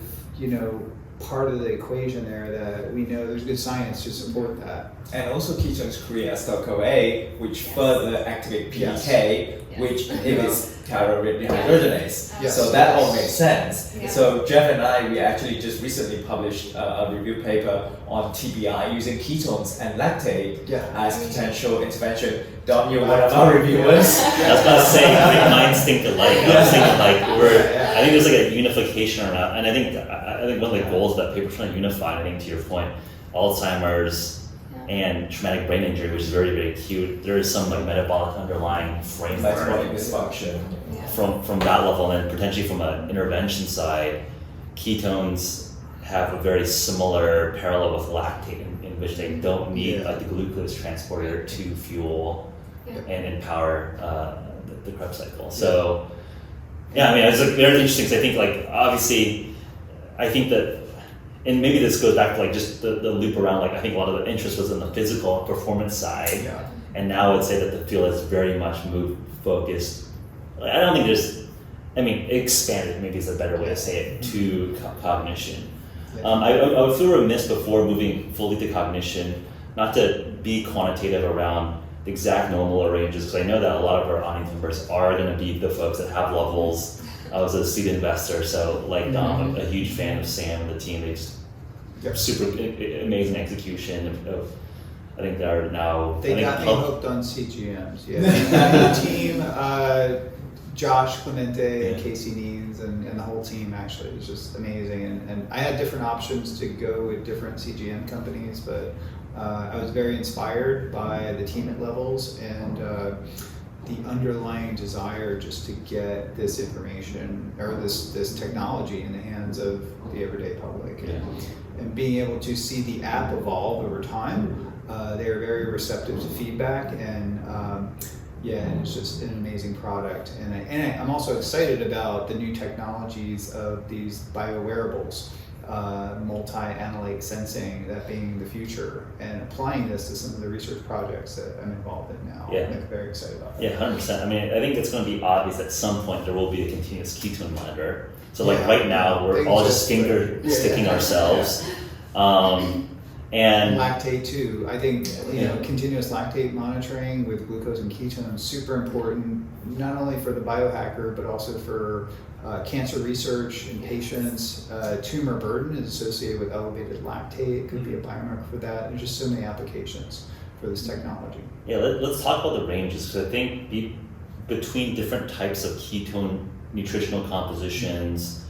part of the equation there that we know there's good science to support that. And also ketones create acetyl-CoA, which further activate PK, which inhibits pyruvate dehydrogenase. So that all makes sense. So Geoff and I, we actually just recently published a review paper on TBI using ketones and lactate as potential intervention. Dom, you're one of our reviewers. I was about to say, I think minds think alike. I was thinking I think there's like a unification around, and I think one of the goals of that paper is trying to unify, I think to your point, Alzheimer's and traumatic brain injury, which is very, very acute. There is some like metabolic underlying framework. Metabolic dysfunction. From that level, and then potentially from an intervention side, ketones have a very similar parallel with lactate in which they don't need like the glucose transporter to fuel and empower the Krebs cycle. So it's like very interesting because I think like obviously I think that, and maybe this goes back to like just the loop around like I think a lot of the interest was in the physical performance side, and now I would say that the field has very much moved focused. I don't think expanded maybe is a better way to say it, to cognition. I would feel remiss before moving fully to cognition, not to be quantitative around the exact normal ranges, because I know that a lot of our audience members are going to be the folks that have levels. I was a seed investor, so like I'm a huge fan of Sam and the team. They just super amazing execution of I think they're now. They got me hooked on CGMs. The team, Josh Clemente and Casey Neens and the whole team actually is just amazing. And I had different options to go with different CGM companies, but I was very inspired by the team at Levels and the underlying desire just to get this information or this technology in the hands of the everyday public. And being able to see the app evolve over time, they are very receptive to feedback, and it's just an amazing product. And I'm also excited about the new technologies of these biowearables, multi-analyte sensing, that being the future, and applying this to some of the research projects that I'm involved in now. I'm very excited about that. 100%. I mean, I think it's going to be obvious at some point there will be a continuous ketone monitor. So like right now, we're all just finger sticking ourselves. And lactate too. I think continuous lactate monitoring with glucose and ketones super important, not only for the biohacker but also for cancer research in patients. Tumor burden is associated with elevated lactate. It could be a biomarker for that. There's just so many applications for this technology. Let's talk about the ranges, because I think between different types of ketone nutritional compositions,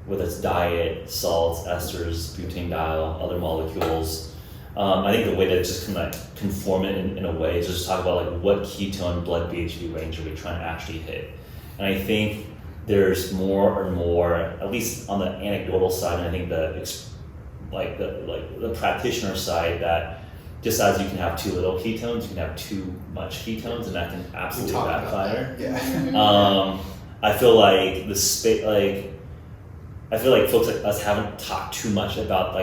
whether it's diet, salts, esters, butanediol, other molecules, I think the way to just kind of conform it in a way is just talk about like what ketone blood BHB range are we trying to actually hit. And I think there's more and more, at least on the anecdotal side, and I think the practitioner side, that just as you can have too little ketones, you can have too much ketones, and that can absolutely backfire. Yeah. I feel like I feel like folks like us haven't talked too much about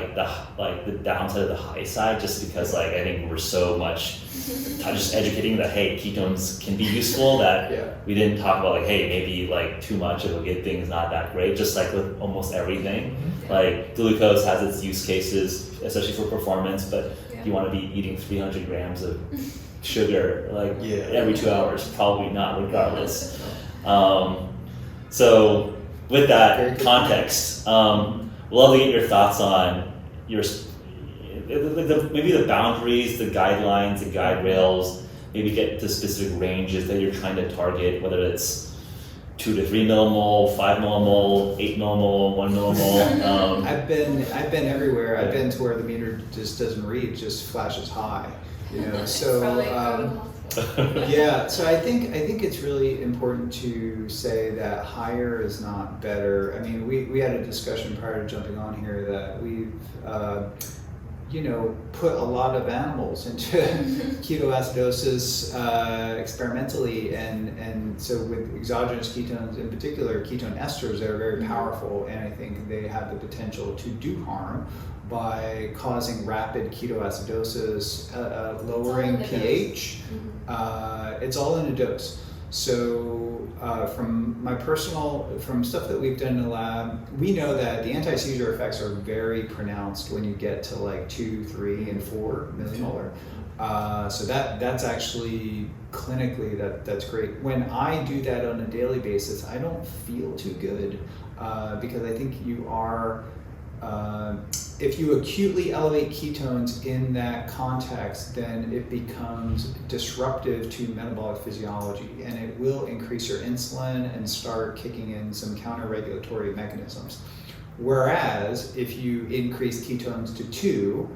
the downside of the high side, just because like I think we're so much just educating that hey, ketones can be useful, that we didn't talk about like hey, maybe like too much of a good thing is not that great, just like with almost everything. Like glucose has its use cases, especially for performance, but you want to be eating 300 grams of sugar like every 2 hours, probably not, regardless. So with that context, love to get your thoughts on your maybe the boundaries, the guidelines, the guide rails, maybe get to specific ranges that you're trying to target, whether it's 2 to 3 millimole, 5 millimole, 8 millimole, 1 millimole. I've been everywhere. I've been to where the meter just doesn't read, just flashes high. So so I think it's really important to say that higher is not better. I mean, we had a discussion prior to jumping on here that we've put a lot of animals into ketoacidosis experimentally, and so with exogenous ketones in particular, ketone esters, they're very powerful, and I think they have the potential to do harm by causing rapid ketoacidosis, lowering pH. It's all in a dose. So from stuff that we've done in the lab, we know that the anti-seizure effects are very pronounced when you get to like 2, 3, and 4 millimolar. So that's actually clinically that's great. When I do that on a daily basis, I don't feel too good because I think you are. If you acutely elevate ketones in that context, then it becomes disruptive to metabolic physiology, and it will increase your insulin and start kicking in some counter-regulatory mechanisms. Whereas if you increase ketones to 2,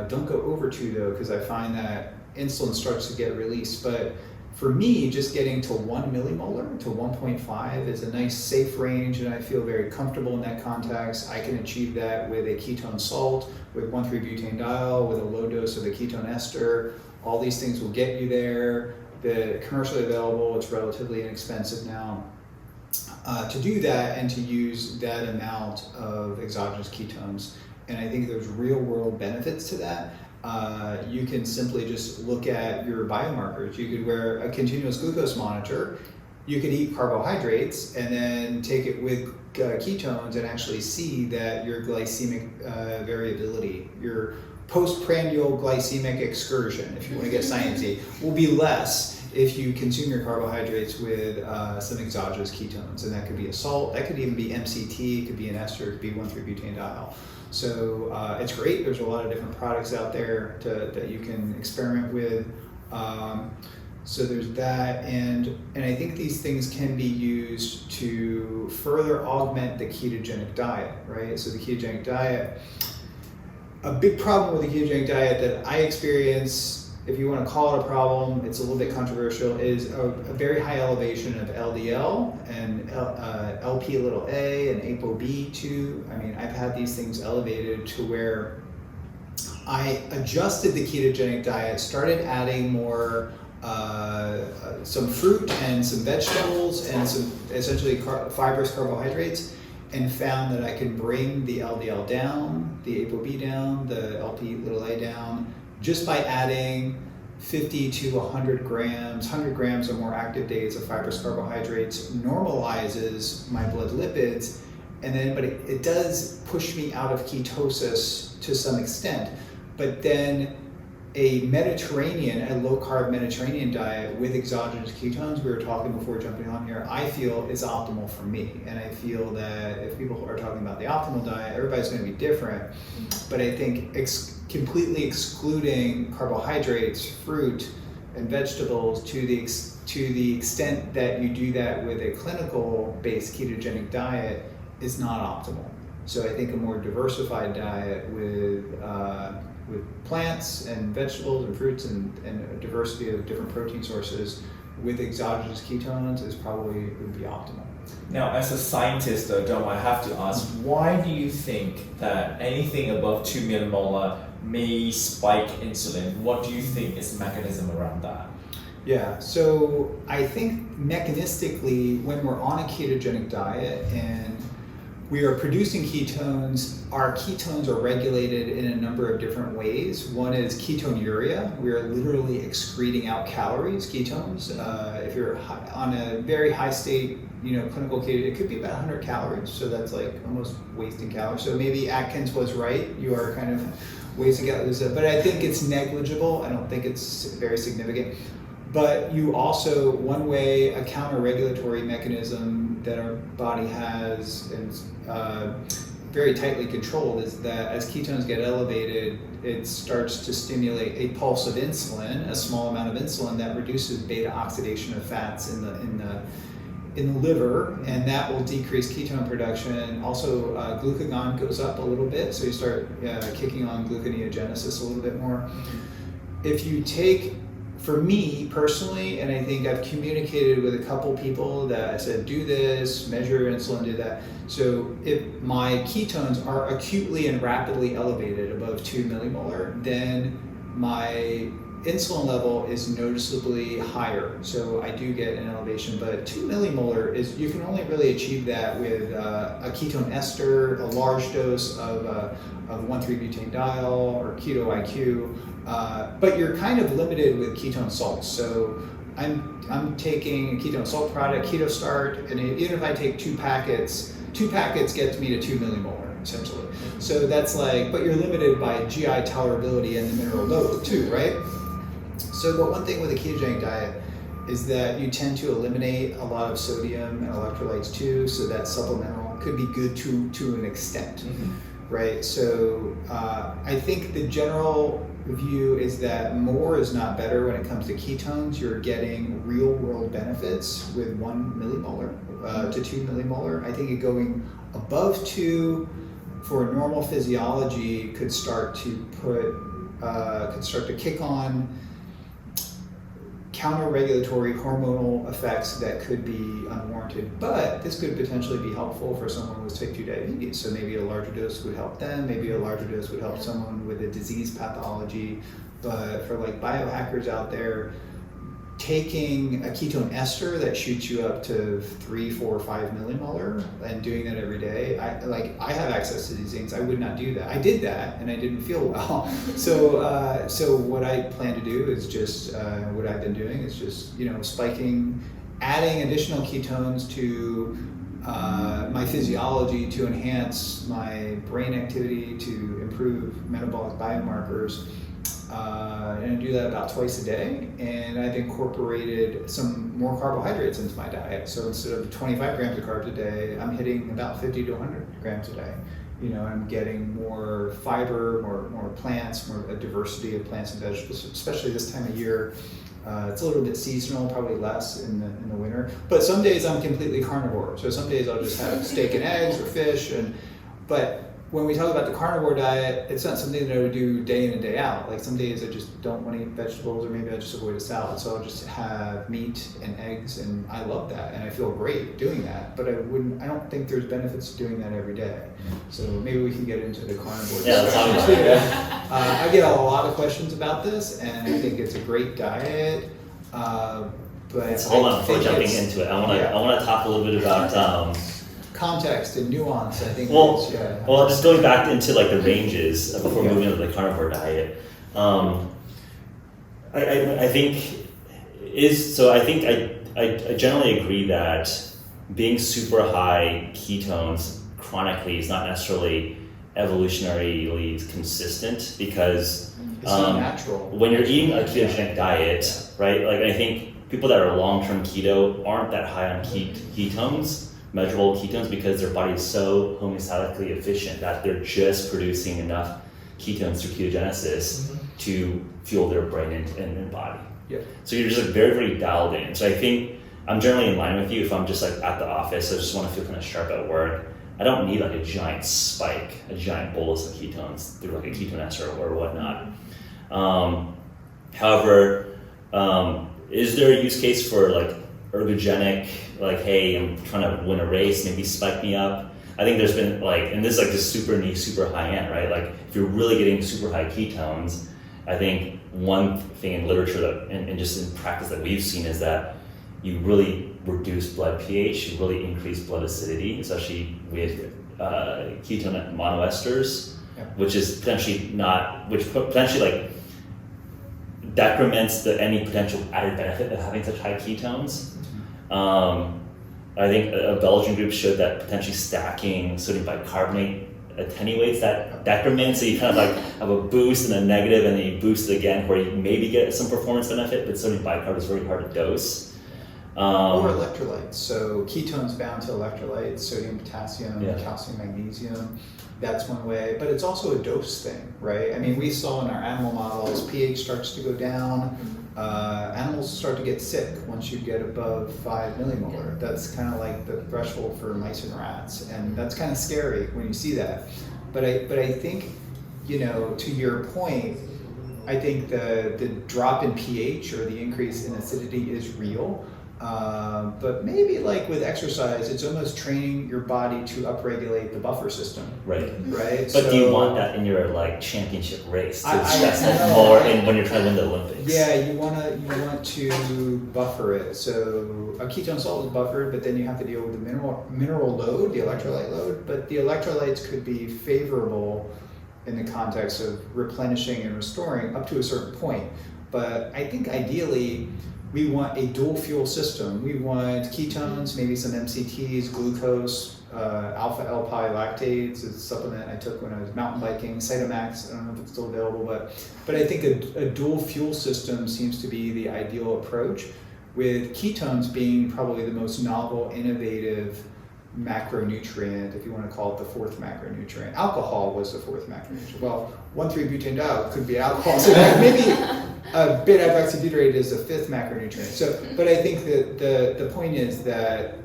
don't go over 2 though, because I find that insulin starts to get released. But for me, just getting to 1 millimolar to 1.5 is a nice safe range, and I feel very comfortable in that context. I can achieve that with a ketone salt, with 1,3-butanediol, with a low dose of a ketone ester. All these things will get you there. The commercially available, it's relatively inexpensive now to do that and to use that amount of exogenous ketones. And I think there's real world benefits to that. You can simply just look at your biomarkers. You could wear a continuous glucose monitor. You could eat carbohydrates and then take it with ketones and actually see that your glycemic variability, your postprandial glycemic excursion, if you want to get sciencey, will be less if you consume your carbohydrates with some exogenous ketones. And that could be a salt, that could even be MCT, it could be an ester, it could be 1,3-butanediol. So it's great. There's a lot of different products out there that you can experiment with. So there's that, and I think these things can be used to further augment the ketogenic diet, right? So the ketogenic diet, a big problem with the ketogenic diet that I experience, if you want to call it a problem, it's a little bit controversial, is a very high elevation of LDL and LP little a and ApoB2. I mean, I've had these things elevated to where I adjusted the ketogenic diet, started adding more some fruit and some vegetables and some essentially fibrous carbohydrates, and found that I could bring the LDL down, the ApoB down, the LP little a down, just by adding 50 to 100 grams, 100 grams or more active days of fibrous carbohydrates normalizes my blood lipids, but it does push me out of ketosis to some extent. But then a low carb Mediterranean diet with exogenous ketones, we were talking before jumping on here, I feel is optimal for me. And I feel that if people are talking about the optimal diet, everybody's going to be different. But I think completely excluding carbohydrates, fruit, and vegetables to the extent that you do that with a clinical-based ketogenic diet is not optimal. So I think a more diversified diet with plants and vegetables and fruits and a diversity of different protein sources with exogenous ketones is probably would be optimal. Now, as a scientist, though, Dom, I have to ask, why do you think that anything above 2 millimolar may spike insulin? What do you think is the mechanism around that? Yeah, so I think mechanistically, when we're on a ketogenic diet and we are producing ketones, our ketones are regulated in a number of different ways. One is ketonuria. We are literally excreting out calories, ketones. If you're on a very high state, clinical keto, it could be about 100 calories. So that's like almost wasting calories. So maybe Atkins was right. You are kind of wasting calories. But I think it's negligible. I don't think it's very significant. But you also, one way, a counter-regulatory mechanism that our body has and very tightly controlled is that as ketones get elevated, it starts to stimulate a pulse of insulin, a small amount of insulin that reduces beta oxidation of fats in the liver, and that will decrease ketone production. Also, glucagon goes up a little bit, so you start kicking on gluconeogenesis a little bit more. If you take, for me personally, and I think I've communicated with a couple people that I said, do this, measure your insulin, do that. So if my ketones are acutely and rapidly elevated above 2 millimolar, then my insulin level is noticeably higher. So I do get an elevation, but 2 millimolar is, you can only really achieve that with a ketone ester, a large dose of 1,3-butanediol or Ketone-IQ. But you're kind of limited with ketone salts. So I'm taking a ketone salt product, Keto Start, and even if I take two packets gets me to 2 millimolar, essentially. So that's like, but you're limited by GI tolerability and the mineral load too, right? So, but one thing with a ketogenic diet is that you tend to eliminate a lot of sodium and electrolytes too, so that supplemental could be good to an extent, right? So I think the general view is that more is not better when it comes to ketones. You're getting real world benefits with 1 millimolar to 2 millimolar. I think going above 2 for normal physiology could start to kick on counter-regulatory hormonal effects that could be unwarranted, but this could potentially be helpful for someone with type 2 diabetes. So maybe a larger dose would help them, maybe a larger dose would help someone with a disease pathology. But for like biohackers out there, taking a ketone ester that shoots you up to 3, 4, 5 millimolar and doing that every day, I have access to these things. I would not do that. I did that and I didn't feel well. So what I plan to do is just what I've been doing is just adding additional ketones to my physiology to enhance my brain activity, to improve metabolic biomarkers. And I do that about twice a day, and I've incorporated some more carbohydrates into my diet. So instead of 25 grams of carbs a day, I'm hitting about 50 to 100 grams a day. I'm getting more fiber, more plants, more a diversity of plants and vegetables, especially this time of year. It's a little bit seasonal, probably less in the winter. But some days I'm completely carnivore. So some days I'll just have steak and eggs or fish. But when we talk about the carnivore diet, it's not something that I would do day in and day out. Like some days I just don't want to eat vegetables, or maybe I just avoid a salad. So I'll just have meat and eggs, and I love that, and I feel great doing that. But I don't think there's benefits to doing that every day. So maybe we can get into the carnivore diet. I get a lot of questions about this, and I think it's a great diet. But hold on, before jumping into it, I want to talk a little bit about context and nuance. I think. Well, just going back into like the ranges before moving into the carnivore diet. I think I generally agree that being super high ketones chronically is not necessarily evolutionarily consistent, because it's not natural. When you're eating a ketogenic diet, right? Like I think people that are long-term keto aren't that high on ketones, measurable ketones, because their body is so homeostatically efficient that they're just producing enough ketones through ketogenesis to fuel their brain and body. Yep. So you're just like very, very dialed in. So I think I'm generally in line with you if I'm just like at the office. I just want to feel kind of sharp at work. I don't need like a giant spike, a giant bolus of ketones through like a ketone ester or whatnot. However, is there a use case for like ergogenic, like, hey, I'm trying to win a race, maybe spike me up? I think there's been like, and this is like just super niche, super high end, right? Like if you're really getting super high ketones, I think one thing in literature that, and just in practice that we've seen is that you really reduce blood pH, you really increase blood acidity, especially with ketone monoesters, which is potentially like decrements any potential added benefit of having such high ketones. I think a Belgian group showed that potentially stacking sodium bicarbonate attenuates that decrement, so you kind of like have a boost and a negative, and then you boost it again where you maybe get some performance benefit, but sodium bicarb is very hard to dose. Or electrolytes. So ketones bound to electrolytes, sodium, potassium, calcium, magnesium. That's one way, but it's also a dose thing, right? I mean, we saw in our animal models, pH starts to go down. Animals start to get sick once you get above 5 millimolar. That's kind of like the threshold for mice and rats, and that's kind of scary when you see that. But I think, you know, to your point, I think the drop in pH or the increase in acidity is real. But maybe like with exercise, it's almost training your body to upregulate the buffer system. Right. Right. But do you want that in your like championship race to stress that more when you're trying to win the Olympics? Yeah, you want to buffer it. So a ketone salt is buffered, but then you have to deal with the mineral load, the electrolyte load. But the electrolytes could be favorable in the context of replenishing and restoring up to a certain point. But I think ideally, we want a dual fuel system. We want ketones, maybe some MCTs, glucose, alpha L-pi lactates. It's a supplement I took when I was mountain biking. Cytomax, I don't know if it's still available, but I think a dual fuel system seems to be the ideal approach, with ketones being probably the most novel, innovative macronutrient, if you want to call it the fourth macronutrient. Alcohol was the fourth macronutrient. Well, 1,3-butanediol could be alcohol, so maybe beta-hydroxybutyrate is the fifth macronutrient. So, but I think that the point is that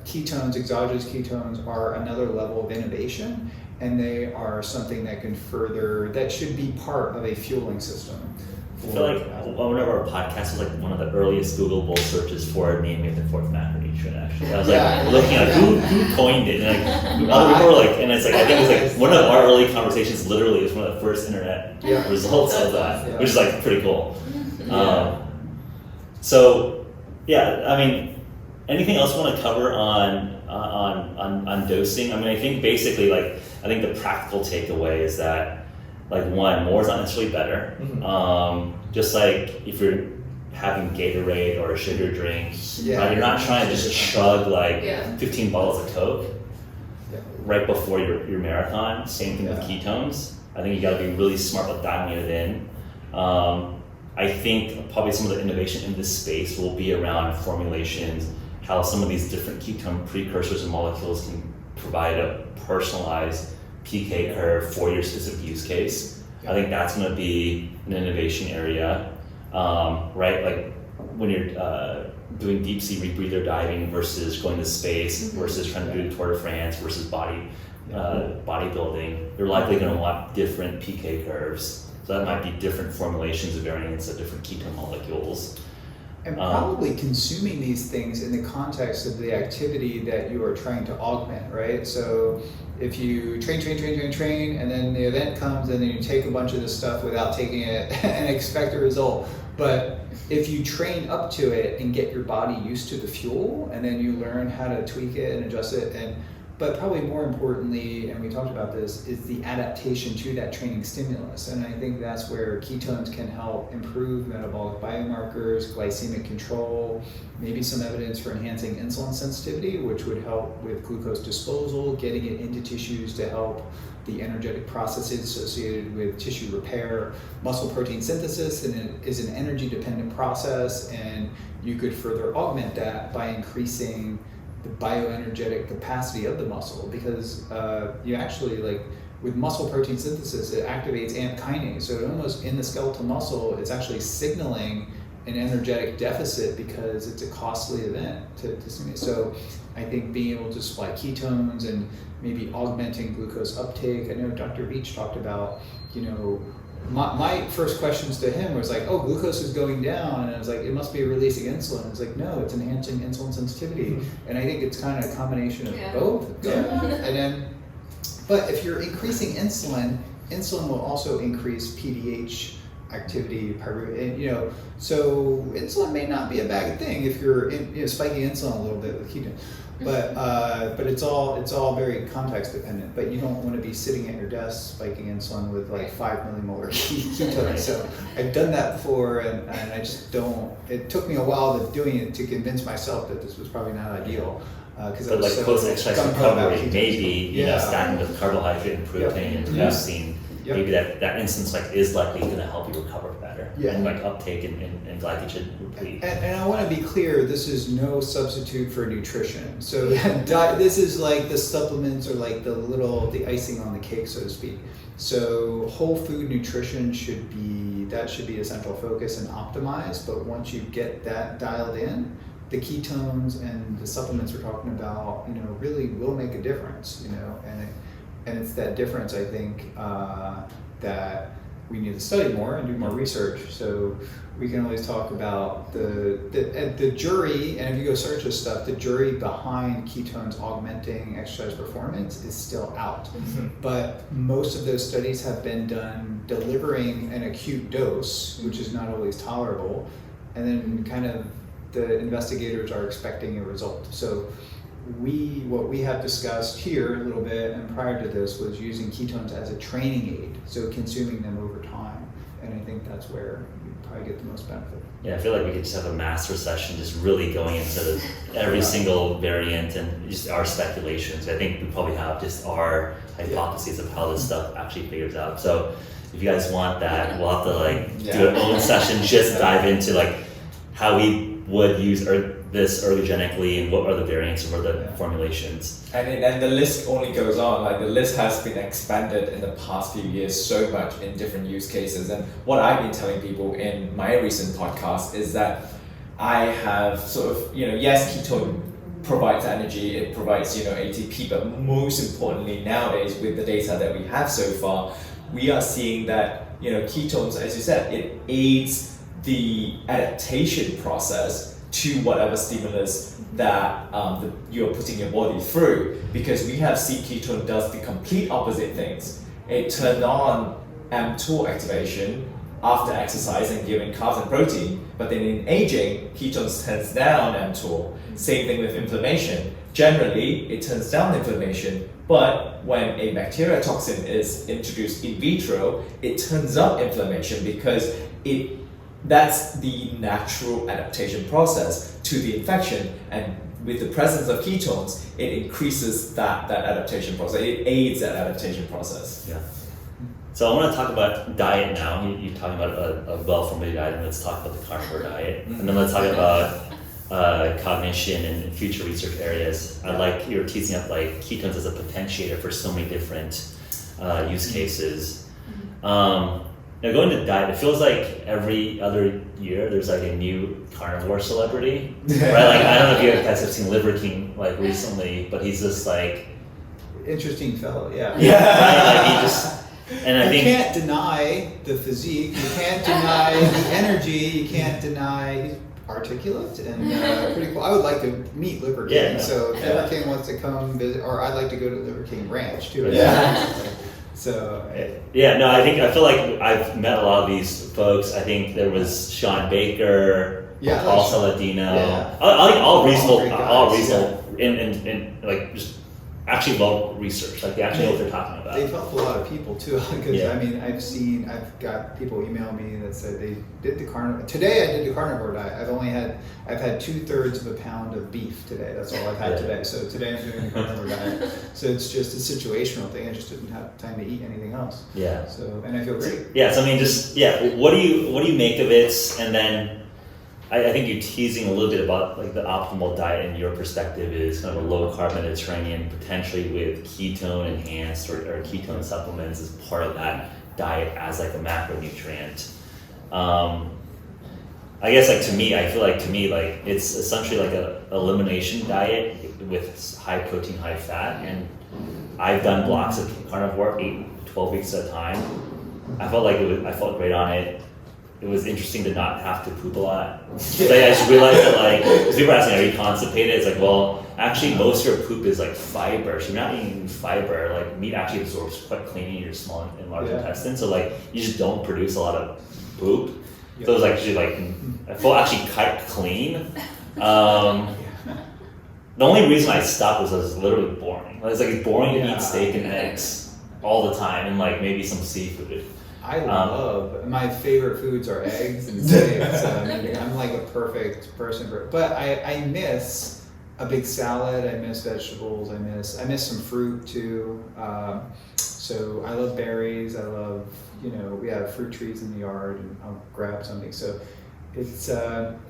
ketones, exogenous ketones, are another level of innovation, and they are something that that should be part of a fueling system. I feel like one of our podcasts was like one of the earliest Googleable searches for naming the fourth macronutrient. Actually, I was like looking at who coined it, and like other people were like, and it's like I think it was like one of our early conversations. Literally, was one of the first internet results of that, which is like pretty cool. So yeah, I mean, anything else you want to cover on dosing? I mean, I think basically like I think the practical takeaway is that. Like one, more is not necessarily better. Just like if you're having Gatorade or a sugar drink, right, you're not trying to just chug like 15 bottles of Coke right before your marathon. Same thing with ketones. I think you got to be really smart with dialing it in. I think probably some of the innovation in this space will be around formulations, how some of these different ketone precursors and molecules can provide a personalized PK curve for your specific use case. I think that's going to be an innovation area, right? Like when you're doing deep sea rebreather diving versus going to space versus trying to do the Tour de France versus bodybuilding, you're likely going to want different PK curves. So that might be different formulations of variants of different ketone molecules. And probably consuming these things in the context of the activity that you are trying to augment, right? So if you train, and then the event comes and then you take a bunch of this stuff without taking it and expect a result. But if you train up to it and get your body used to the fuel, and then you learn how to tweak it and adjust it, but probably more importantly, and we talked about this, is the adaptation to that training stimulus. And I think that's where ketones can help improve metabolic biomarkers, glycemic control, maybe some evidence for enhancing insulin sensitivity, which would help with glucose disposal, getting it into tissues to help the energetic processes associated with tissue repair. Muscle protein synthesis is an energy-dependent process, and you could further augment that by increasing the bioenergetic capacity of the muscle, because you actually, like with muscle protein synthesis, it activates AMP kinase. So it almost in the skeletal muscle, it's actually signaling an energetic deficit because it's a costly event to stimulate. So I think being able to supply ketones and maybe augmenting glucose uptake. I know Dr. Veach talked about, my first questions to him was like, oh, glucose is going down. And I was like, it must be releasing insulin. It's like, no, it's enhancing insulin sensitivity. And I think it's kind of a combination of both. Yeah. And then, but if you're increasing insulin will also increase PDH activity, and so insulin may not be a bad thing if you're spiking insulin a little bit with ketone, but it's all very context dependent. But you don't want to be sitting at your desk spiking insulin with like 5 millimolar ketones. So I've done that before, and I just don't. It took me a while doing it to convince myself that this was probably not ideal. But like post-exercise recovery, maybe stacking with carbohydrate and protein and leucine. Maybe that instance is likely going to help you recover better. And uptake and glycogen replete. And I want to be clear, this is no substitute for nutrition. So this is like the supplements or like the icing on the cake, so to speak. So whole food nutrition should be essential focus and optimized. But once you get that dialed in, the ketones and the supplements we're talking about, really will make a difference. And it's that difference, I think, that we need to study more and do more research. So we can always talk about the jury, and if you go search this stuff, the jury behind ketones augmenting exercise performance is still out. But most of those studies have been done delivering an acute dose, which is not always tolerable, and then kind of the investigators are expecting a result. So what we have discussed here a little bit and prior to this was using ketones as a training aid, so consuming them over time, and I think that's where you probably get the most benefit. Yeah, I feel like we could just have a master session just really going into every single variant and just our speculations. I think we probably have just our hypotheses of how this stuff actually figures out. So if you guys want that, we'll have to do an own session, just dive into how we would use this ergogenically and what are the variants and what are the formulations. And the list only goes on. The list has been expanded in the past few years so much in different use cases. And what I've been telling people in my recent podcast is that I have sort of, yes, ketone provides energy, it provides, ATP, but most importantly nowadays with the data that we have so far, we are seeing that, ketones, as you said, it aids the adaptation process to whatever stimulus that you're putting your body through, because we have seen ketone does the complete opposite things. It turned on mTOR activation after exercise and giving carbs and protein, but then in aging, ketones turns down mTOR. Same thing with inflammation. Generally, it turns down inflammation, but when a bacteria toxin is introduced in vitro, it turns up inflammation because that's the natural adaptation process to the infection, and with the presence of ketones, it increases that adaptation process. It aids that adaptation process. Yeah. So I want to talk about diet now. You're talking about a well-formulated diet, and let's talk about the carnivore diet, and then let's talk about cognition and future research areas. I like you're teasing up ketones as a potentiator for so many different use cases. Now going to diet, it feels like every other year there's a new carnivore celebrity, right? I don't know if you guys have seen Liver King recently, but he's just interesting fellow, yeah. Right? I think you can't deny the physique, you can't deny the energy, you can't deny he's articulate and pretty cool. I would like to meet Liver King, so if Liver King wants to come visit, or I'd like to go to Liver King Ranch too. So I feel like I've met a lot of these folks. I think there was Sean Baker, Paul Saladino, all reasonable, and just actually well researched. They actually know what they're talking about. They've helped a lot of people too, because I've got people email me that said they did the carnivore. Today I did the carnivore diet. I've had 2/3 of a pound of beef today. That's all I've had today. So today I'm doing the carnivore diet. So it's just a situational thing. I just didn't have time to eat anything else. Yeah. So and I feel great. Yeah. So what do you make of it? And then I think you're teasing a little bit about the optimal diet in your perspective is kind of a low carb Mediterranean, potentially with ketone enhanced or ketone supplements as part of that diet as a macronutrient. I guess like to me, I feel like like it's essentially like a elimination diet with high protein, high fat, and I've done blocks of carnivore 12 weeks at a time. I felt great on it. It was interesting to not have to poop a lot. I just realized that like, because people are asking, are you constipated? It's like, well, actually most of your poop is like fiber. So you're not eating fiber. Like meat actually absorbs quite clean in your small and large intestine. So like you just don't produce a lot of poop. So it was actually like, I felt actually quite clean. The only reason I stopped was I was literally boring. It's boring to eat steak and eggs all the time and like maybe some seafood. I love, my favorite foods are eggs and steaks. I'm like a perfect person for it. But I miss a big salad, I miss vegetables, I miss some fruit too. So I love berries, I love, we have fruit trees in the yard and I'll grab something. So it's,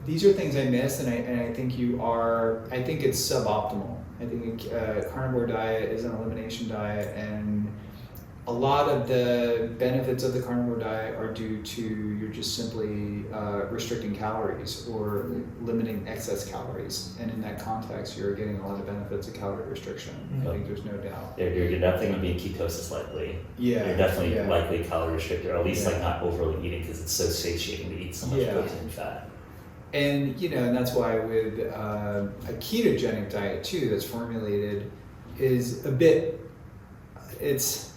these are things I miss and I think I think it's suboptimal. I think a carnivore diet is an elimination diet, and a lot of the benefits of the carnivore diet are due to you're just simply restricting calories or limiting excess calories. And in that context, you're getting a lot of benefits of calorie restriction. I think there's no doubt. Yeah, you're definitely going to be in ketosis likely. Yeah. You're definitely likely calorie restricted, or at least like not overly eating because it's so satiating to eat so much protein and fat. And and that's why with a ketogenic diet too that's formulated is it's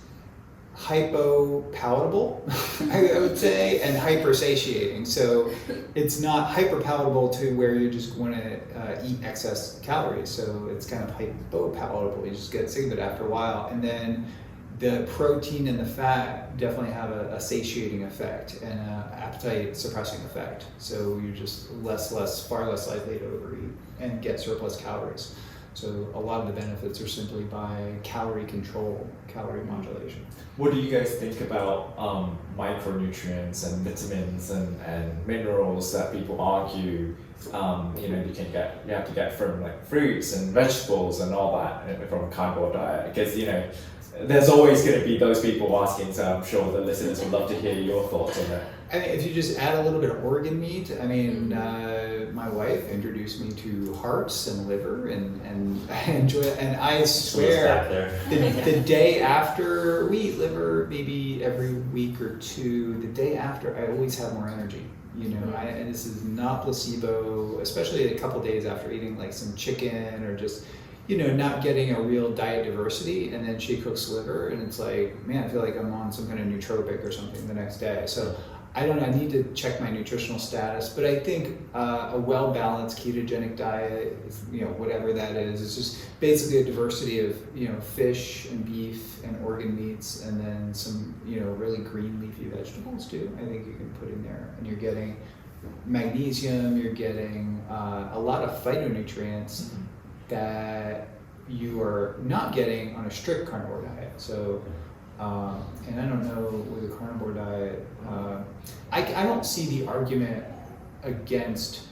hypo-palatable, I would say, and hyper-satiating. So it's not hyper-palatable to where you just want to eat excess calories. So it's kind of hypo-palatable. You just get sick of it after a while. And then the protein and the fat definitely have a satiating effect and an appetite suppressing effect. So you're just far less likely to overeat and get surplus calories. So a lot of the benefits are simply by calorie control, calorie modulation. What do you guys think about micronutrients and vitamins and minerals that people argue you have to get from like fruits and vegetables and all that from a carnivore diet? Because there's always going to be those people asking, so I'm sure the listeners would love to hear your thoughts on that. I mean, if you just add a little bit of organ meat, my wife introduced me to hearts and liver, and I enjoy it. And I swear, the day after we eat liver, maybe every week or two, the day after, I always have more energy. And this is not placebo, especially a couple days after eating like some chicken or just not getting a real diet diversity, and then she cooks liver, and it's like, man, I feel like I'm on some kind of nootropic or something the next day. So I don't know, I need to check my nutritional status, but I think a well-balanced ketogenic diet, whatever that is just basically a diversity of, fish and beef and organ meats, and then some, really green leafy vegetables too. I think you can put in there, and you're getting magnesium, you're getting a lot of phytonutrients that you are not getting on a strict carnivore diet. So, and I don't know with a carnivore diet, I don't see the argument against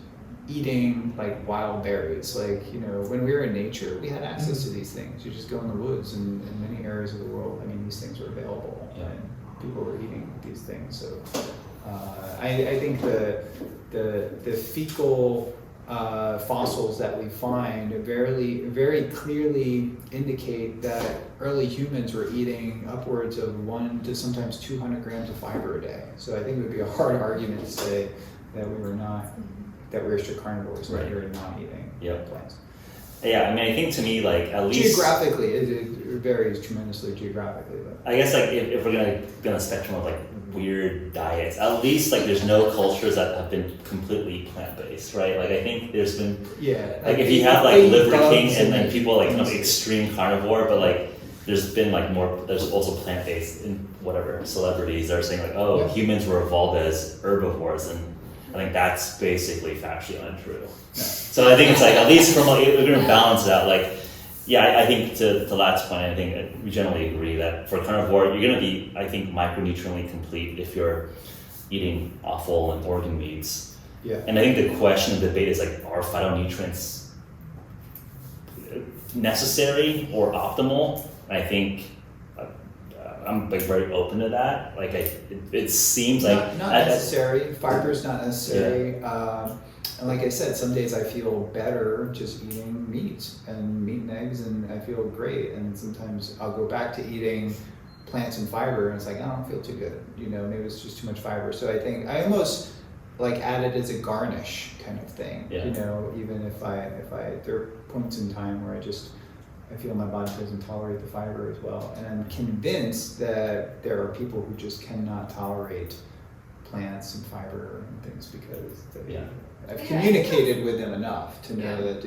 eating like wild berries. Like, when we were in nature, we had access to these things. You just go in the woods, and in many areas of the world, I mean, these things were available, and people were eating these things. So, I think the fecal fossils that we find very clearly indicate that early humans were eating upwards of 1 to sometimes 200 grams of fiber a day. So I think it would be a hard argument to say that we were strict carnivores, that we were not eating plants. Yeah, I mean, I think to me, like, at least geographically, it varies tremendously geographically. But I guess like if we're gonna be on a spectrum of like weird diets, at least like there's no cultures that have been completely plant-based, right? Like I think there's been like if you have like Liver King and then people like extreme carnivore, but like there's been like there's also plant-based in whatever celebrities that are saying like humans were evolved as herbivores, and I think that's basically factually untrue. So I think it's like, at least from like, we're gonna balance it out. Like, I think to Latt's point, I think we generally agree that for carnivore, you're gonna be, I think, micronutriently complete if you're eating offal and organ meats. Yeah. And I think the question and debate is like, are phytonutrients necessary or optimal? I think I'm like very open to that. Like it seems like not necessary. Fiber is not necessary. And like I said, some days I feel better just eating meat and eggs, and I feel great. And sometimes I'll go back to eating plants and fiber, and it's like I don't feel too good. Maybe it's just too much fiber. So I think I almost like add it as a garnish kind of thing. Yeah. Even if I there are points in time where I feel my body doesn't tolerate the fiber as well, and I'm convinced that there are people who just cannot tolerate plants and fiber and things because I've communicated with them enough to know that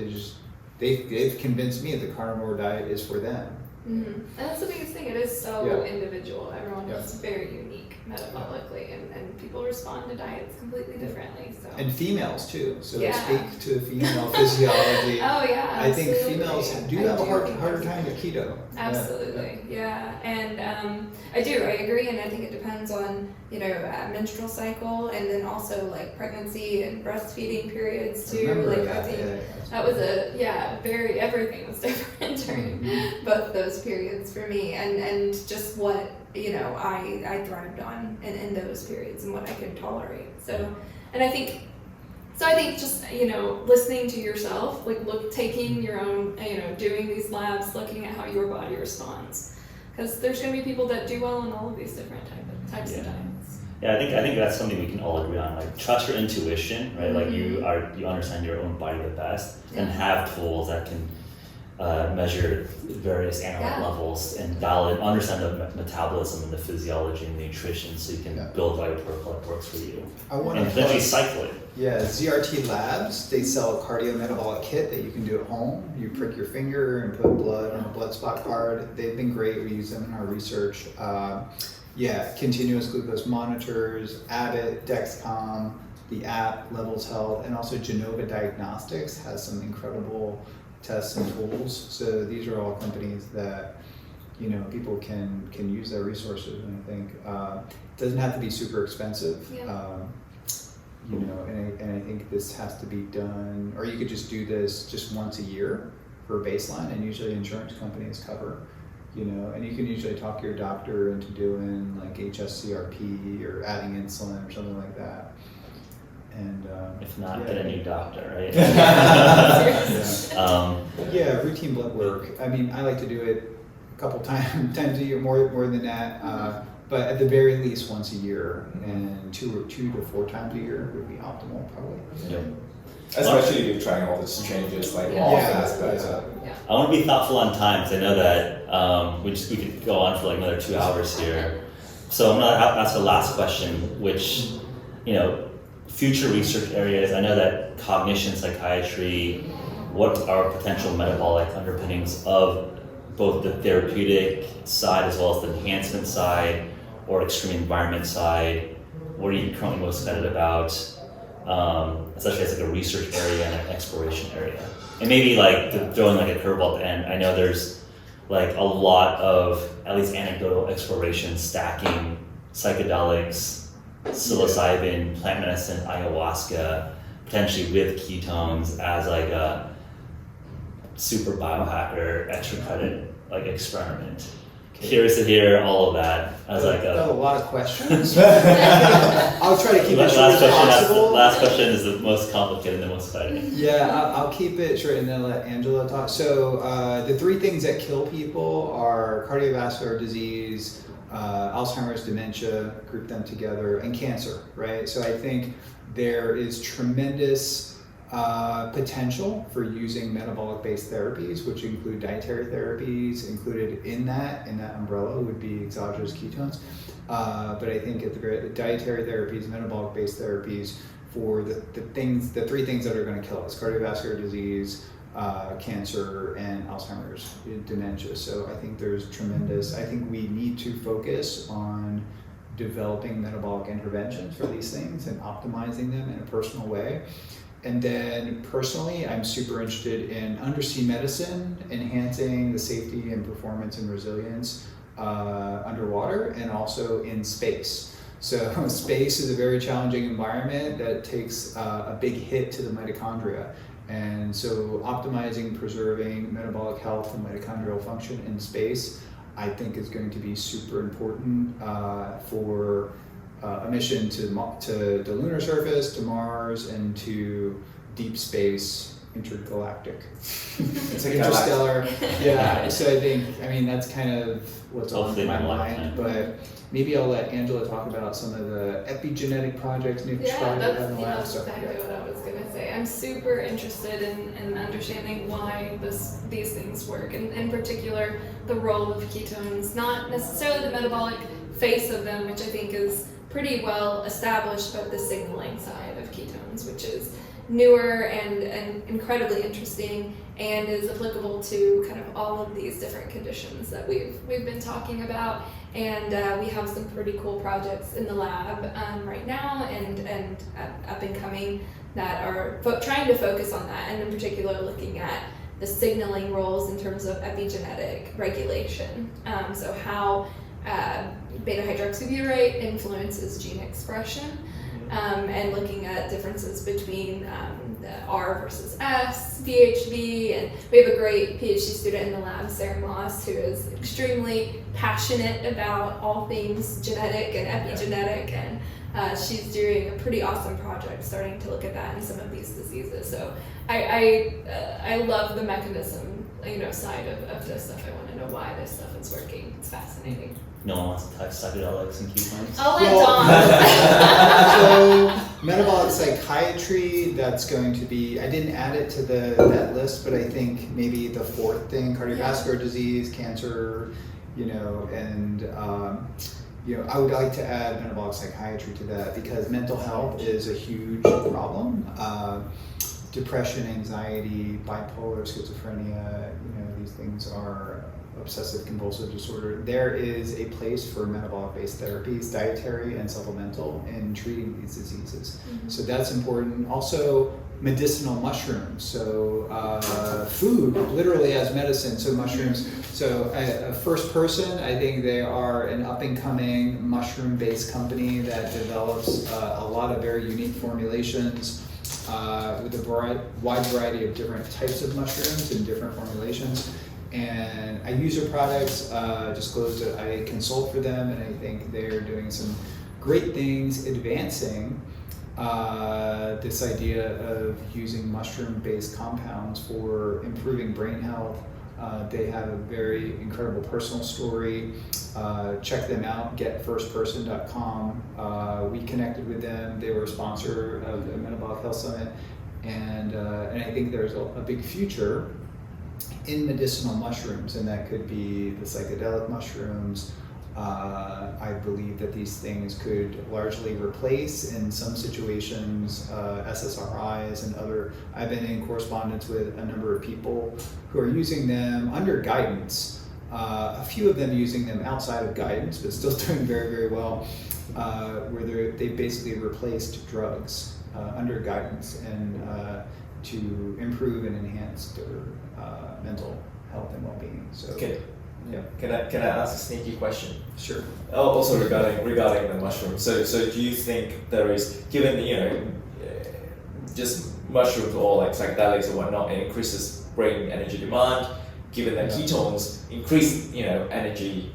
they've convinced me that the carnivore diet is for them. Mm-hmm. And that's the biggest thing. It is so individual. Everyone is very unique metabolically, and people respond to diets completely differently. So and females too. So speak to female physiology. Oh yeah, I think females do have a harder time with keto. Absolutely, and I agree, and I think it depends on menstrual cycle, and then also like pregnancy and breastfeeding periods too. I think that was everything was different during both those periods for me, and just what I thrived on in those periods and what I could tolerate. So I think just listening to yourself, taking your own, doing these labs, looking at how your body responds, because there's going to be people that do well in all of these different types of diets. Yeah, I think that's something we can all agree on. Like, trust your intuition, right? Like you understand your own body the best, and have tools that can measure various analyte levels and understand the metabolism and the physiology and nutrition, so you can build a protocol that works for you. And potentially cycle it. Yeah, ZRT Labs, they sell a cardiometabolic kit that you can do at home. You prick your finger and put blood on a blood spot card. They've been great. We use them in our research. Continuous glucose monitors, Abbott, Dexcom, the app Levels Health, and also Genova Diagnostics has some incredible tests and tools. So these are all companies that people can use their resources, and I think it doesn't have to be super expensive. And I think this has to be done, or you could just do this just once a year for a baseline, and usually insurance companies cover. And you can usually talk your doctor into doing like HSCRP or adding insulin or something like that. And if not, get a new doctor, right? Routine blood work. I mean, I like to do it a couple times a year, more than that. But at the very least once a year, and two to four times a year would be optimal, probably. Yeah. Especially if you're trying all these changes often. I want to be thoughtful on time, because I know that we could go on for like another 2 hours here. So I'm gonna ask the last question, which future research areas. I know that cognition, psychiatry, what are potential metabolic underpinnings of both the therapeutic side as well as the enhancement side or extreme environment side? What are you currently most excited about, especially as like a research area and an exploration area? And maybe throwing a curveball at the end. I know there's a lot of at least anecdotal exploration stacking psychedelics, psilocybin, plant medicine, ayahuasca, potentially with ketones as a super biohacker extra credit experiment. Curious to hear all of that as a lot of questions. I'll try to keep it short as possible. Last question is the most complicated and the most exciting. Yeah, I'll keep it short and then let Angela talk. So the three things that kill people are cardiovascular disease, Alzheimer's, dementia, group them together, and cancer, right? So I think there is tremendous potential for using metabolic-based therapies, which include dietary therapies. Included in that umbrella would be exogenous ketones. But I think at the dietary therapies, metabolic-based therapies for the three things that are going to kill us: cardiovascular disease, cancer, and Alzheimer's, dementia. So I think there's tremendous. I think we need to focus on developing metabolic interventions for these things and optimizing them in a personal way. And then personally, I'm super interested in undersea medicine, enhancing the safety and performance and resilience underwater, and also in space. So space is a very challenging environment that takes a big hit to the mitochondria. And so optimizing, preserving metabolic health and mitochondrial function in space I think is going to be super important for a mission to the lunar surface, to Mars, and to deep space, intergalactic, interstellar. Yeah, so I think, I mean, that's kind of what's on my mind, but maybe I'll let Angela talk about some of the epigenetic projects Nick's trying to have in the lab. That's exactly what I was going to say. I'm super interested in understanding why these things work, and in particular, the role of ketones, not necessarily the metabolic face of them, which I think is pretty well established, but the signaling side of ketones, which is newer and incredibly interesting, and is applicable to kind of all of these different conditions that we've been talking about. And we have some pretty cool projects in the lab right now and up and coming that are trying to focus on that, and in particular looking at the signaling roles in terms of epigenetic regulation. So how beta-hydroxybutyrate influences gene expression, and looking at differences between the R versus S, VHV, and we have a great PhD student in the lab, Sarah Moss, who is extremely passionate about all things genetic and epigenetic, and she's doing a pretty awesome project starting to look at that in some of these diseases. So I love the mechanism, side of this stuff. I want to know why this stuff is working. It's fascinating. No one wants to touch psychedelics and ketones? I'll let Dawn. So, metabolic psychiatry, that's going to be, I didn't add it to that list, but I think maybe the fourth thing, cardiovascular disease, cancer, and I would like to add metabolic psychiatry to that, because mental health is a huge problem. Depression, anxiety, bipolar, schizophrenia, these things are obsessive compulsive disorder. There is a place for metabolic-based therapies, dietary and supplemental, in treating these diseases. Mm-hmm. So that's important. Also, medicinal mushrooms. So food literally as medicine. So mushrooms. So First Person, I think they are an up-and-coming mushroom-based company that develops a lot of very unique formulations with a wide variety of different types of mushrooms and different formulations. And I use their products, disclosed that I consult for them, and I think they're doing some great things advancing this idea of using mushroom-based compounds for improving brain health. They have a very incredible personal story. Check them out, getfirstperson.com. We connected with them. They were a sponsor of the Metabolic Health Summit. And I think there's a big future in medicinal mushrooms, and that could be the psychedelic mushrooms. I believe that these things could largely replace, in some situations, SSRIs and other. I've been in correspondence with a number of people who are using them under guidance, a few of them using them outside of guidance, but still doing very, very well, where they basically replaced drugs under guidance and to improve and enhance their mental health and well-being. So, okay. Yeah. Can I ask a sneaky question? Sure. Also regarding the mushroom. So do you think there is, given just mushrooms or like psychedelics or whatnot, it increases brain energy demand. Given that ketones increase energy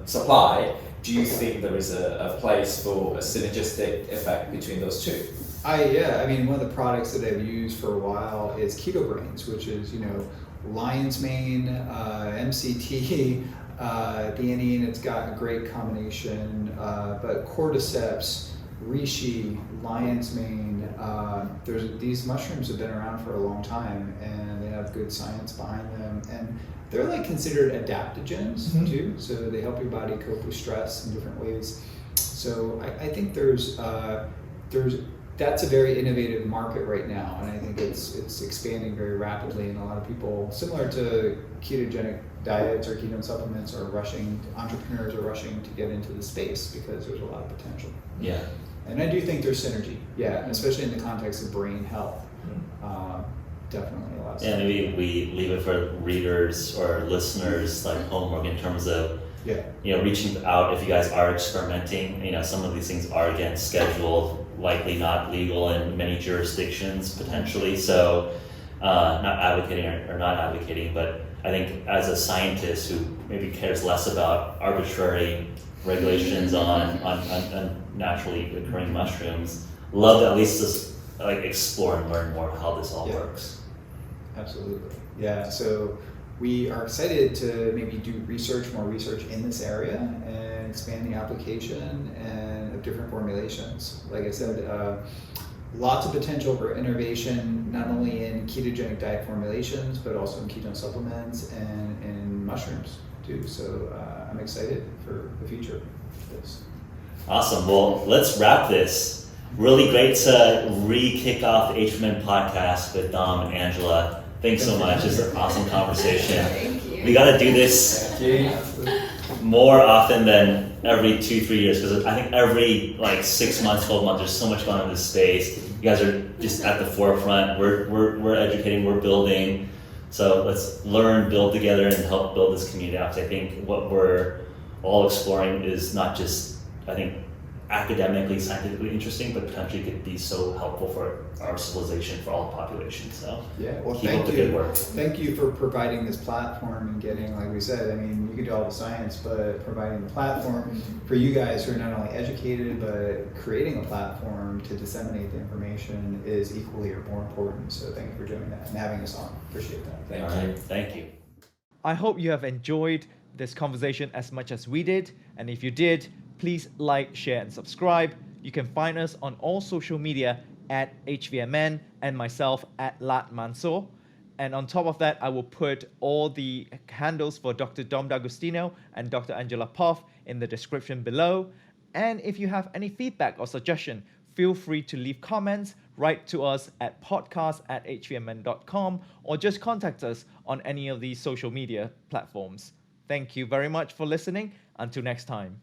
supply, do you think there is a place for a synergistic effect between those two? I mean, one of the products that I've used for a while is Keto Brains, which is lion's mane, MCT, theanine. It's got a great combination, but cordyceps, reishi, lion's mane. These mushrooms have been around for a long time, and they have good science behind them, and they're like considered adaptogens too. So they help your body cope with stress in different ways. So I think that's a very innovative market right now, and I think it's expanding very rapidly, and a lot of people, similar to ketogenic diets or ketone supplements, entrepreneurs are rushing to get into the space because there's a lot of potential. Yeah. And I do think there's synergy, especially in the context of brain health. Definitely a lot of synergy. Yeah, maybe we leave it for readers or listeners, like homework in terms of reaching out. If you guys are experimenting, some of these things are against schedule, likely not legal in many jurisdictions potentially. So not advocating or not advocating, but I think as a scientist who maybe cares less about arbitrary regulations on naturally occurring mushrooms, love to at least just like explore and learn more how this all works. Absolutely. Yeah. So we are excited to maybe do more research in this area and expand the application and of different formulations. Like I said, lots of potential for innovation, not only in ketogenic diet formulations, but also in ketone supplements and in mushrooms too. So I'm excited for the future of this. Awesome. Well, let's wrap this. Really great to re-kick off the H.V.M.N. podcast with Dom and Angela. Thanks so much. It's an awesome conversation. Thank you. We got to do this more often than every 2-3 years, because I think every like 6 months, 12 months, there's so much going on in this space. You guys are just at the forefront. We're educating, we're building. So let's learn, build together, and help build this community out. I think what we're all exploring is not just, I think, academically, scientifically interesting, but potentially could be so helpful for our civilization, for all the population. So yeah, well, keep up the good work. Thank you for providing this platform and getting, like we said, I mean, you can do all the science, but providing the platform for you guys who are not only educated, but creating a platform to disseminate the information is equally or more important. So thank you for doing that and having us on. Appreciate that. All right, thank you. I hope you have enjoyed this conversation as much as we did. And if you did, please like, share, and subscribe. You can find us on all social media at H.V.M.N. and myself at Latt Mansor. And on top of that, I will put all the handles for Dr. Dom D'Agostino and Dr. Angela Poff in the description below. And if you have any feedback or suggestion, feel free to leave comments, write to us at podcast@hvmn.com, or just contact us on any of these social media platforms. Thank you very much for listening. Until next time.